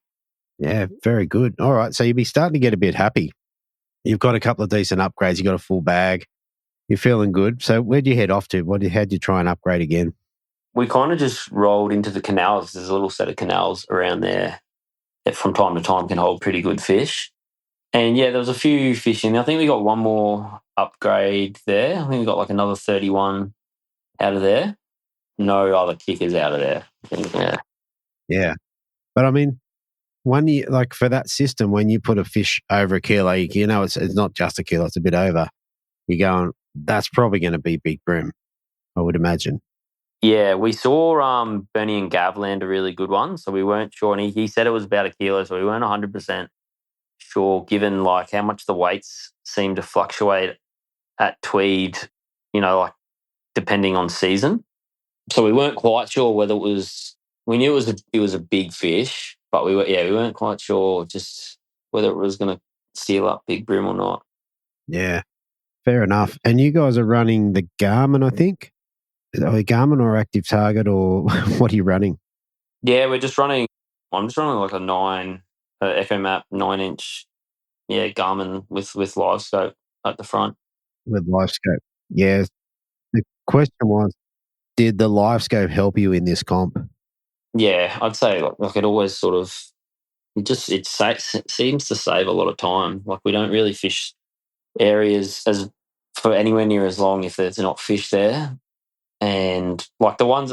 Yeah, very good. All right, so you'll be starting to get a bit happy. You've got a couple of decent upgrades. You've got a full bag. You're feeling good. So where'd you head off to? How'd you try and upgrade again? We kind of just rolled into the canals. There's a little set of canals around there that from time to time can hold pretty good fish. And yeah, there was a few fish in there. I think we got one more upgrade there. I think we got like another 31 out of there. No other kickers out of there. Yeah. Yeah. But I mean, when you, like for that system, when you put a fish over a kilo, you know, it's not just a kilo, it's a bit over. You're going, that's probably going to be big bream, I would imagine. Yeah, we saw Bernie and Gav land a really good one, so we weren't sure. And he said it was about a kilo, so we weren't 100% sure, given like how much the weights seem to fluctuate at Tweed, you know, like depending on season. So we weren't quite sure whether it was. We knew it was a big fish, but we weren't quite sure just whether it was going to seal up big bream or not. Yeah, fair enough. And you guys are running the Garmin, I think. Is it a Garmin or Active Target, or what are you running? Yeah, I'm just running like a 9 FM app 9-inch. Yeah, Garmin with live scope at the front. With live scope. Yeah. The question was, did the live scope help you in this comp? Yeah, I'd say like it always sort of seems to save a lot of time. Like we don't really fish areas as for anywhere near as long if there's not fish there. And like the one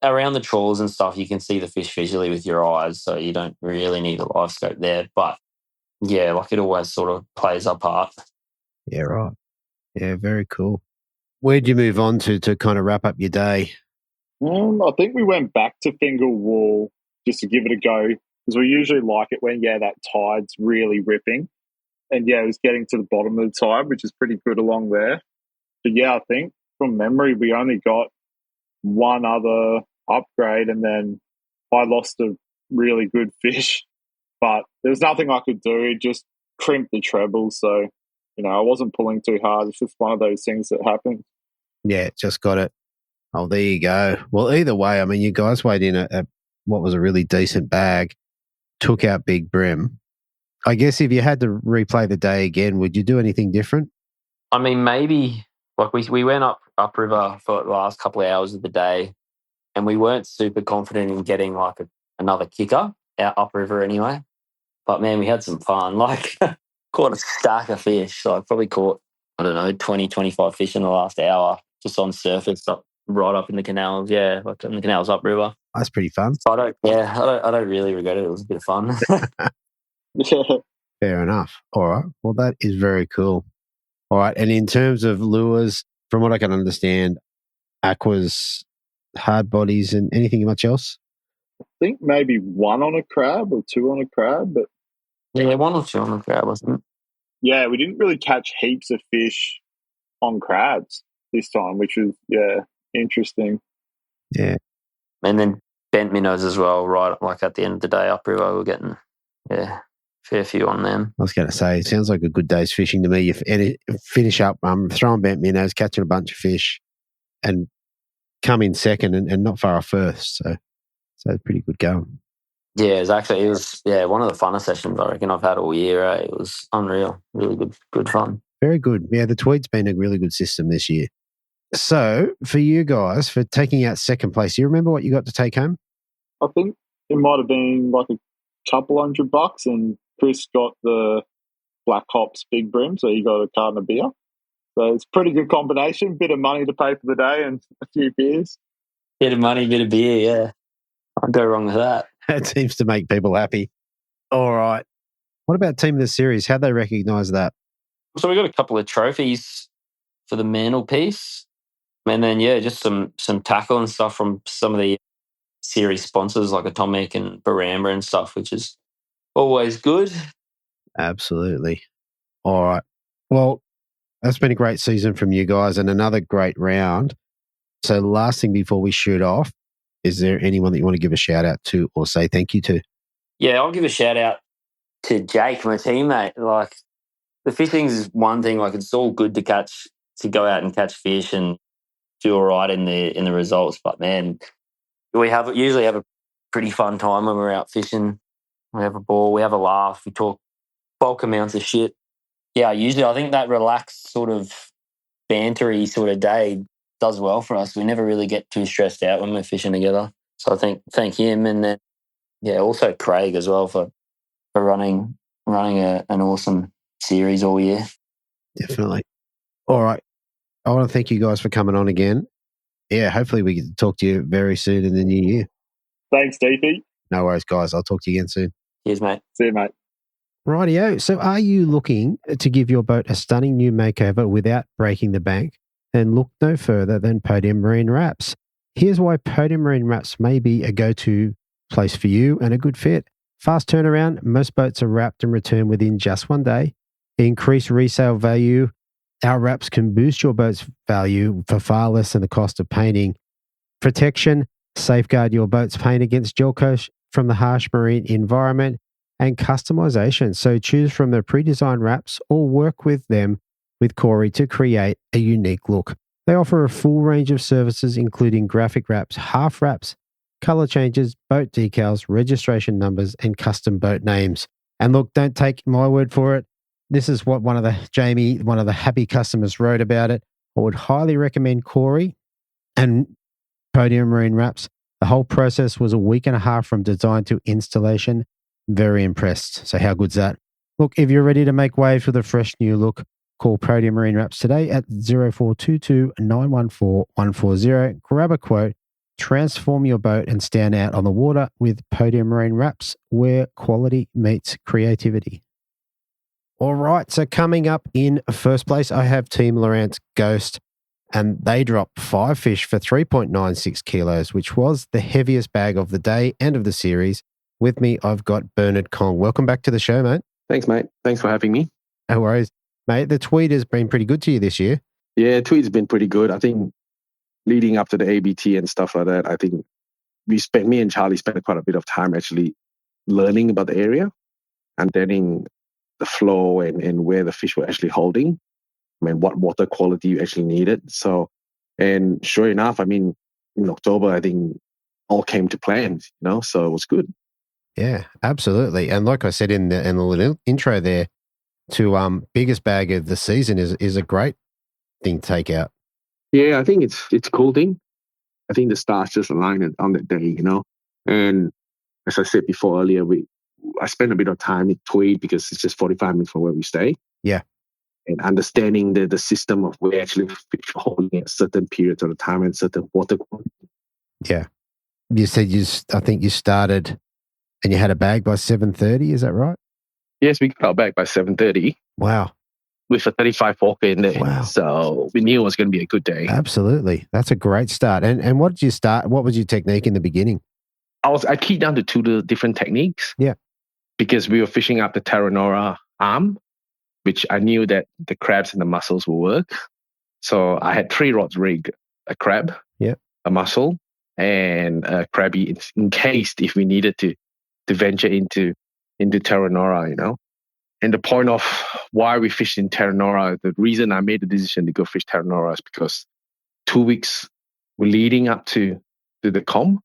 around the trawlers and stuff, you can see the fish visually with your eyes, so you don't really need a live scope there. But yeah, like it always sort of plays a part. Yeah, right. Yeah, very cool. Where'd you move on to kind of wrap up your day? I think we went back to Finger Wall just to give it a go, because we usually like it when, that tide's really ripping. And, it was getting to the bottom of the tide, which is pretty good along there. But, I think from memory, we only got one other upgrade, and then I lost a really good fish. But there was nothing I could do. It just crimped the treble. So, I wasn't pulling too hard. It's just one of those things that happen. Yeah, just got it. Oh, there you go. Well, either way, I mean, you guys weighed in at what was a really decent bag, took out big bream. I guess if you had to replay the day again, would you do anything different? I mean, maybe like we went upriver for the last couple of hours of the day, and we weren't super confident in getting like another kicker out upriver anyway. But man, we had some fun. Like caught a stack of fish. So I probably caught, I don't know, 20, 25 fish in the last hour just on surface right up in the canals. Yeah, like in the canals upriver. That's pretty fun. So I don't really regret it. It was a bit of fun. Fair enough. All right. Well, that is very cool. All right. And in terms of lures, from what I can understand, aquas, hard bodies, and anything much else? I think maybe one on a crab or two on a crab, but yeah, one or two on a crab, wasn't it? Yeah, we didn't really catch heaps of fish on crabs this time, which was interesting. Yeah. And then bent minnows as well, right? Like at the end of the day, upriver, we're getting fair few on them. I was going to say, it sounds like a good day's fishing to me. You finish up throwing bent minnows, catching a bunch of fish, and come in second and not far off first. So it's pretty good going. Yeah, it was one of the funnest sessions I reckon I've had all year. It was unreal, really good fun. Very good. Yeah, the Tweed's been a really good system this year. So for you guys, for taking out second place, do you remember what you got to take home? I think it might have been like a couple $100, and Chris got the Black Hops Big Bream, so he got a carton of beer. So it's a pretty good combination. Bit of money to pay for the day and a few beers. Bit of money, bit of beer, yeah. Can't go wrong with that. That seems to make people happy. All right. What about Team of the Series? How'd they recognise that? So we got a couple of trophies for the mantelpiece. And then, just some tackle and stuff from some of the series sponsors like Atomic and Baramba and stuff, which is always good. Absolutely. All right. Well, that's been a great season from you guys and another great round. So last thing before we shoot off, is there anyone that you want to give a shout out to or say thank you to? Yeah, I'll give a shout out to Jake, my teammate. Like the fishing is one thing, like it's all good to catch to go out and catch fish and do all right in the results. But man, we usually have a pretty fun time when we're out fishing. We have a ball, we have a laugh, we talk bulk amounts of shit. Yeah, usually I think that relaxed sort of bantery sort of day does well for us. We never really get too stressed out when we're fishing together. So I thank him, and then also Craig as well for running an awesome series all year. Definitely. All right. I want to thank you guys for coming on again. Yeah, hopefully we get to talk to you very soon in the new year. Thanks, DP. No worries, guys. I'll talk to you again soon. Cheers, mate. See you, mate. Rightio. So are you looking to give your boat a stunning new makeover without breaking the bank? Then look no further than Podium Marine Wraps. Here's why Podium Marine Wraps may be a go-to place for you and a good fit. Fast turnaround. Most boats are wrapped and returned within just 1 day. Increased resale value. Our wraps can boost your boat's value for far less than the cost of painting. Protection. Safeguard your boat's paint against gel coat from the harsh marine environment. And customization. So choose from the pre-designed wraps or work with them with Corey to create a unique look. They offer a full range of services including graphic wraps, half wraps, color changes, boat decals, registration numbers, and custom boat names. And look, don't take my word for it. This is what one of the happy customers wrote about it. I would highly recommend Corey and Podium Marine Wraps. The whole process was a week and a half from design to installation. Very impressed. So how good's that? Look, if you're ready to make waves with a fresh new look, call Podium Marine Wraps today at 0422 914 140. Grab a quote, transform your boat and stand out on the water with Podium Marine Wraps, where quality meets creativity. All right, so coming up in first place, I have Team Lowrance Ghost, and they dropped 5 fish for 3.96 kilos, which was the heaviest bag of the day and of the series. With me, I've got Bernard Kong. Welcome back to the show, mate. Thanks, mate. Thanks for having me. No worries. Mate, the Tweed has been pretty good to you this year. Yeah, Tweed's been pretty good. I think leading up to the ABT and stuff like that, I think me and Charlie spent quite a bit of time actually learning about the area, understanding the flow and where the fish were actually holding. I mean, what water quality you actually needed. So, and sure enough, I mean, in October, I think all came to plan, so it was good. Yeah, absolutely. And like I said in the little intro there, to biggest bag of the season is a great thing to take out. Yeah, I think it's a cool thing. I think the stars just aligned on that day, And as I said before earlier, I spent a bit of time at Tweed because it's just 45 minutes from where we stay. Yeah. And understanding the system of where actually fish are holding at certain periods of the time and certain water quality. Yeah. You said I think you started and you had a bag by 7:30, is that right? Yes, we got our bag by 7:30. Wow. With a 35 walker in there. Wow. So we knew it was going to be a good day. Absolutely. That's a great start. And what did you start? What was your technique in the beginning? I keyed down to 2 different techniques. Yeah. Because we were fishing up the Terranora arm, which I knew that the crabs and the mussels will work. So I had 3 rods rigged, a crab, a mussel, and a crabby in case if we needed to venture into Terranora, And the point of why we fished in Terranora, the reason I made the decision to go fish Terranora is because 2 weeks leading up to the comp,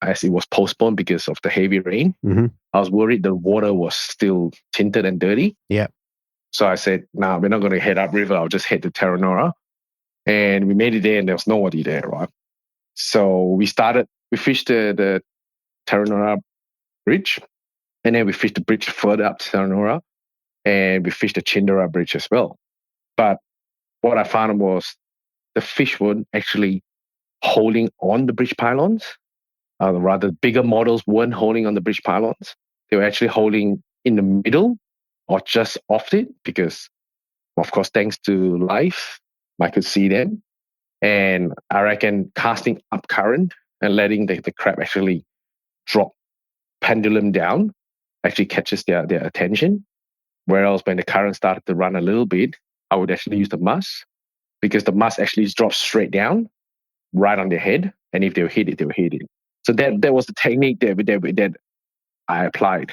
as it was postponed because of the heavy rain, I was worried the water was still tinted and dirty. Yeah. So I said, nah, we're not going to head upriver. I'll just head to Terranora. And we made it there and there was nobody there, right? So we fished the Terranora bridge, and then we fished the bridge further up to Terranora, and we fished the Chindara bridge as well. But what I found was the fish weren't actually holding on the bridge pylons. Rather, bigger models weren't holding on the bridge pylons. They were actually holding in the middle or just off it because, of course, thanks to life, I could see them. And I reckon casting up current and letting the crab actually drop pendulum down actually catches their attention. Whereas when the current started to run a little bit, I would actually use the muss because the muss actually drops straight down right on their head. And if they'll hit it, they'll hit it. So that was the technique that I applied,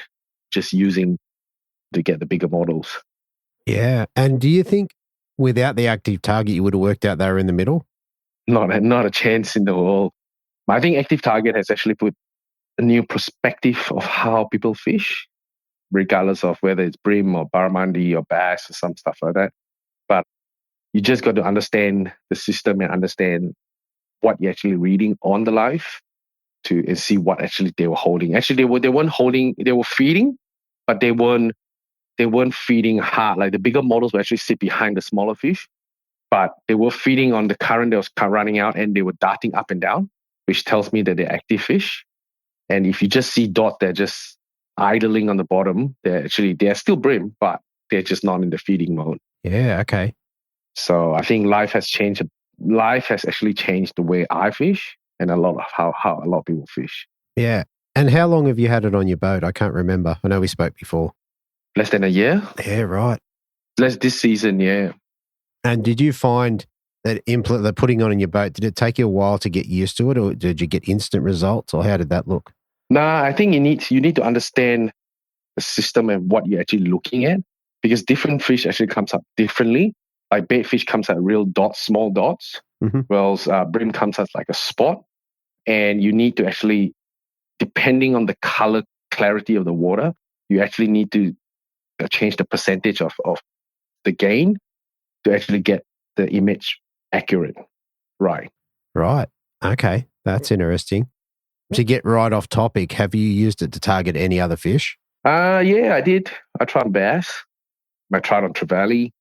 just using to get the bigger models. Yeah. And do you think without the active target, you would have worked out they were in the middle? Not a chance in the world. I think active target has actually put a new perspective of how people fish, regardless of whether it's brim or barramundi or bass or some stuff like that. But you just got to understand the system and understand what you're actually reading on the live and see what actually they were holding. Actually, they weren't holding, they were feeding, but they weren't feeding hard. Like the bigger models would actually sit behind the smaller fish, but they were feeding on the current that was running out, and they were darting up and down, which tells me that they're active fish. And if you just see dot, they're just idling on the bottom. They're still brim, but they're just not in the feeding mode. Yeah, okay. So I think life has changed. Life has actually changed the way I fish and a lot of how a lot of people fish. Yeah. And how long have you had it on your boat? I can't remember. I know we spoke before. Less than a year. Yeah, right. This season, yeah. And did you find that the putting on in your boat, did it take you a while to get used to it, or did you get instant results, or how did that look? Nah, I think you need to understand the system and what you're actually looking at, because different fish actually comes up differently. Like bait fish comes out real dots, small dots, whereas brim comes out like a spot. And you need to actually, depending on the color clarity of the water, you actually need to change the percentage of the gain to actually get the image accurate. Right. Right. Okay. That's interesting. To get right off topic, have you used it to target any other fish? Yeah, I did. I tried on bass. I tried on trevally.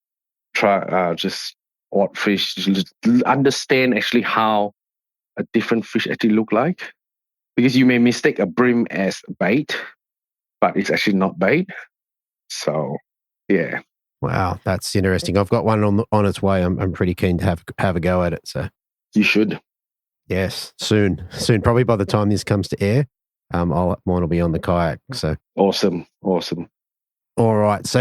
Try just odd fish. Just understand actually how a different fish actually look like. Because you may mistake a brim as bait, but it's actually not bait. So, yeah. Wow, that's interesting. I've got one on its way. I'm pretty keen to have a go at it. So you should. Yes, soon. Probably by the time this comes to air, mine will be on the kayak. So awesome. All right. So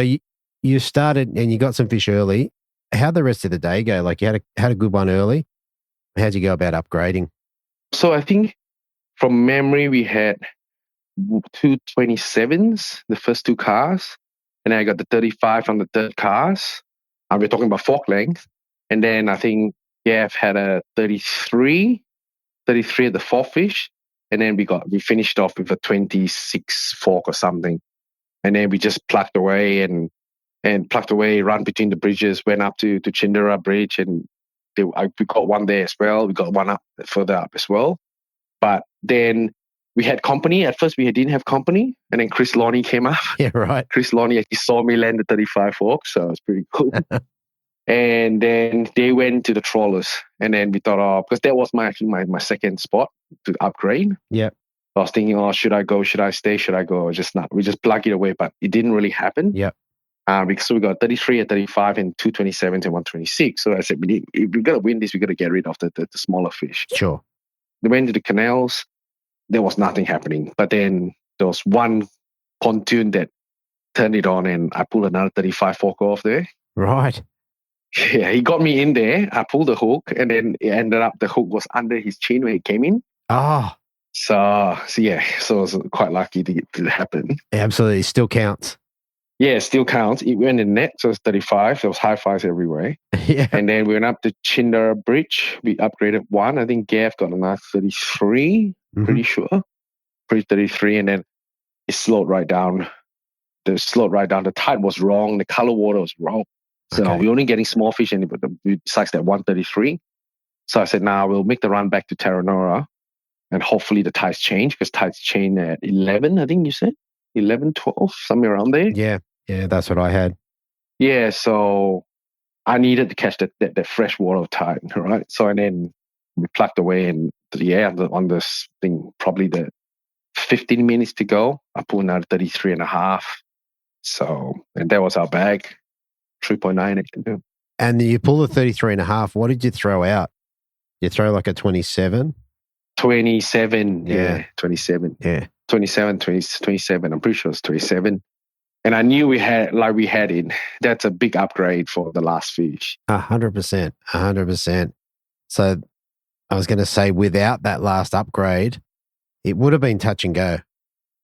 you started and you got some fish early. How'd the rest of the day go? Like you had a good one early. How'd you go about upgrading? So I think from memory we had 2 27s, the first two cars, and then I got the 35 on the third cars. We're talking about fork length, and then I think Gav had a 33 at the fourth fish, and then we finished off with a 26 fork or something, and then we just plucked away and run between the bridges, went up to Chindera Bridge, and we got one there as well. We got one up further up as well, but then we had company. At first, we didn't have company, and then Chris Lonnie came up. Yeah, right. Chris Lonnie actually saw me land the 35 fork, so it was pretty cool. And then they went to the trawlers, and then we thought, because that was my second spot to upgrade. Yeah. I was thinking, should I go? Should I stay? Should I go? Or just not? We just plug it away, but it didn't really happen. Yeah. Because we got 33 and 35 and 2 27s and 126. So I said, if we got to win this, we got to get rid of the smaller fish. Sure. They went to the canals. There was nothing happening. But then there was one pontoon that turned it on, and I pulled another 35 fork off there. Right. Yeah, he got me in there. I pulled the hook, and then it ended up the hook was under his chin when he came in. Ah. So yeah, so I was quite lucky to get it to happen. Absolutely. Still counts. Yeah, still counts. It went in net, so it's 35. There was high fives everywhere. Yeah. And then we went up to Chindera Bridge. We upgraded one. I think Gav got another 33, pretty sure. Pretty 33, and then it slowed right down. The tide was wrong. The color water was wrong. So we're only getting small fish besides that 133. So I said, we'll make the run back to Terra Nora, and hopefully the tides change, because tides change at 11, I think you said. 11, 12, somewhere around there. Yeah, that's what I had. Yeah, so I needed to catch that fresh water tide, right? So and then we plucked away, and on this thing, probably the 15 minutes to go, I pulled another 33 and a half. So, and that was our bag, 3.9. And you pull the 33 and a half. What did you throw out? You throw like a 27? 27, yeah 27. Yeah. 27. I'm pretty sure it's 27. And I knew we had it. That's a big upgrade for the last fish. 100%. So I was going to say, without that last upgrade, it would have been touch and go.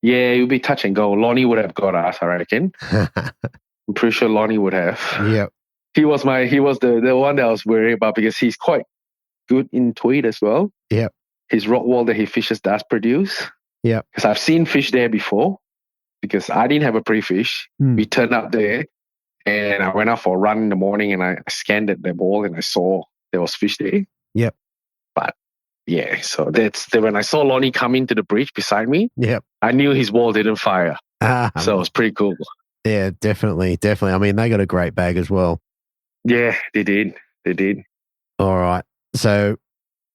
Yeah, it would be touch and go. Lonnie would have got us, I reckon. I'm pretty sure Lonnie would have. Yeah. he was the one that I was worried about because he's quite good in Tweed as well. Yep. His rock wall that he fishes does produce. Yeah. Because I've seen fish there before because I didn't have a pre-fish. We turned up there and I went out for a run in the morning and I scanned the wall and I saw there was fish there. Yep. But yeah, so when I saw Lonnie come into the bridge beside me, yep, I knew his wall didn't fire. So it was pretty cool. Yeah, definitely. I mean, they got a great bag as well. Yeah, they did. All right. So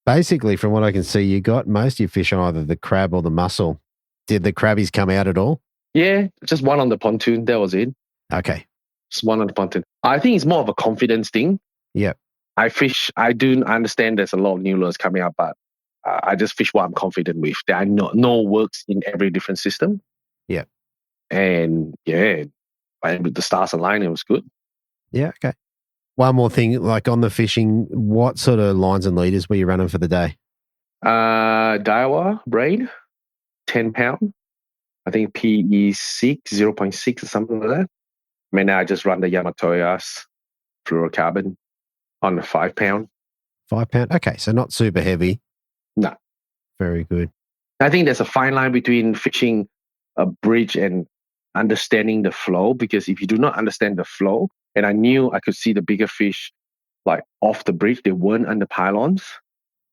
basically, from what I can see, you got most of your fish on either the crab or the mussel. Did the crabbies come out at all? Yeah, just one on the pontoon. That was it. Okay. Just one on the pontoon. I think it's more of a confidence thing. Yep. I do understand there's a lot of new lures coming up, but I just fish what I'm confident with. There are no works in every different system. Yeah. And yeah, with the stars aligned, it was good. Yeah, okay. One more thing, like on the fishing, what sort of lines and leaders were you running for the day? Daiwa braid, 10 pound. I think PE 0.6 or something like that. I mean, I just run the Yamatoya's fluorocarbon on the 5 pound. 5 pound? Okay, so not super heavy. No. Very good. I think there's a fine line between fishing a bridge and understanding the flow, because if you do not understand the flow, and I knew I could see the bigger fish like off the bridge, they weren't under pylons.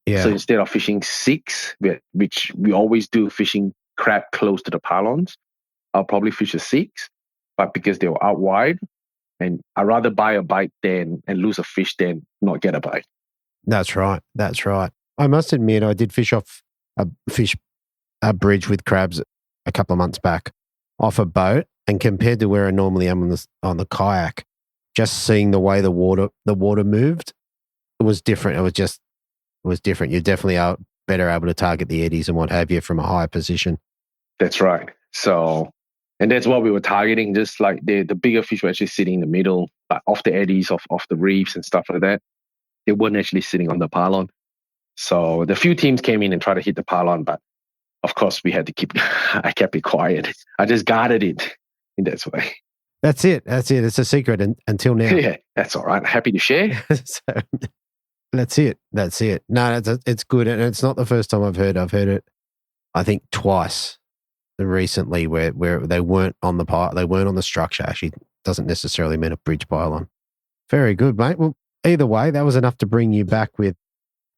Yeah. So instead of fishing 6, which we always do, fishing crab close to the pylons, I'll probably fish a 6, but because they were out wide, and I'd rather buy a bite and lose a fish than not get a bite. That's right. I must admit, I did fish a bridge with crabs a couple of months back off a boat, and compared to where I normally am on the kayak, just seeing the way the water moved, it was different. It was different. You're definitely better able to target the eddies and what have you from a higher position. That's right. So, and that's what we were targeting. Just like the bigger fish were actually sitting in the middle, like off the eddies, off the reefs and stuff like that. They weren't actually sitting on the pylon. So the few teams came in and tried to hit the pylon, but of course we had to I kept it quiet. I just guarded it in that way. That's it. It's a secret until now. Yeah, that's all right. Happy to share. So, that's it. No, it's good. And it's not the first time I've heard it, I think twice recently where they weren't on the structure. Actually, doesn't necessarily mean a bridge pylon. Very good, mate. Well, either way, that was enough to bring you back with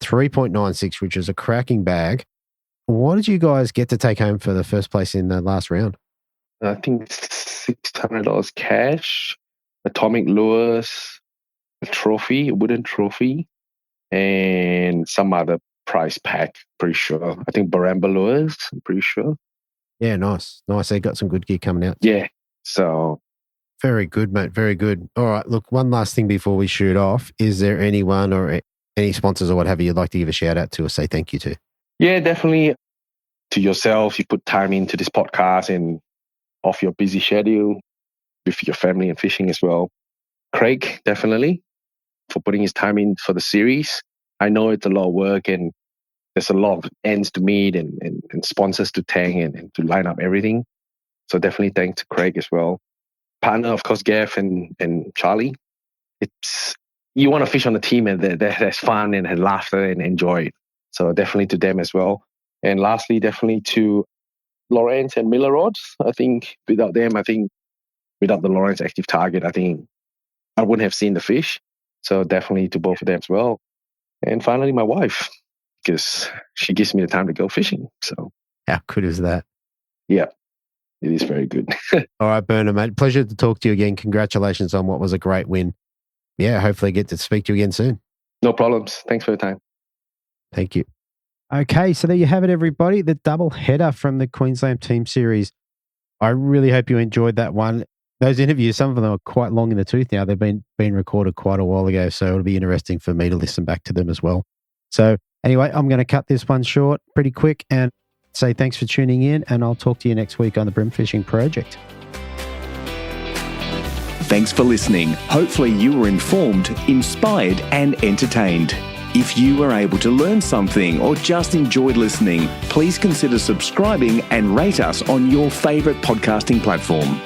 3.96, which is a cracking bag. What did you guys get to take home for the first place in the last round? I think $600 cash, atomic lures, a wooden trophy, and some other prize pack, pretty sure. I think Baramba lures, I'm pretty sure. Yeah, nice. They got some good gear coming out. Yeah, so... Very good, mate. Very good. All right, look, one last thing before we shoot off. Is there anyone or any sponsors or what have you you'd like to give a shout out to or say thank you to? Yeah, definitely to yourself. You put time into this podcast and off your busy schedule with your family and fishing as well. Craig, definitely, for putting his time in for the series. I know it's a lot of work and there's a lot of ends to meet and sponsors to thank and to line up everything. So definitely thanks to Craig as well. Partner, of course, Gav and Charlie. You want to fish on a team and there's fun and laughter and enjoy it. So definitely to them as well. And lastly, definitely to Lawrence and Miller Rods. I think without them, without the Lawrence Active Target, I think I wouldn't have seen the fish. So definitely to both of them as well. And finally, my wife, because she gives me the time to go fishing. So how good is that? Yeah. It is very good. All right, Bernard, mate. Pleasure to talk to you again. Congratulations on what was a great win. Yeah, hopefully I get to speak to you again soon. No problems. Thanks for your time. Thank you. Okay, so there you have it, everybody. The double header from the Queensland Team Series. I really hope you enjoyed that one. Those interviews, some of them are quite long in the tooth now. They've been recorded quite a while ago, so it'll be interesting for me to listen back to them as well. So anyway, I'm going to cut this one short pretty quick and say thanks for tuning in, and I'll talk to you next week on the Brim Fishing Project. Thanks for listening. Hopefully you were informed, inspired and entertained. If you were able to learn something or just enjoyed listening, please consider subscribing and rate us on your favourite podcasting platform.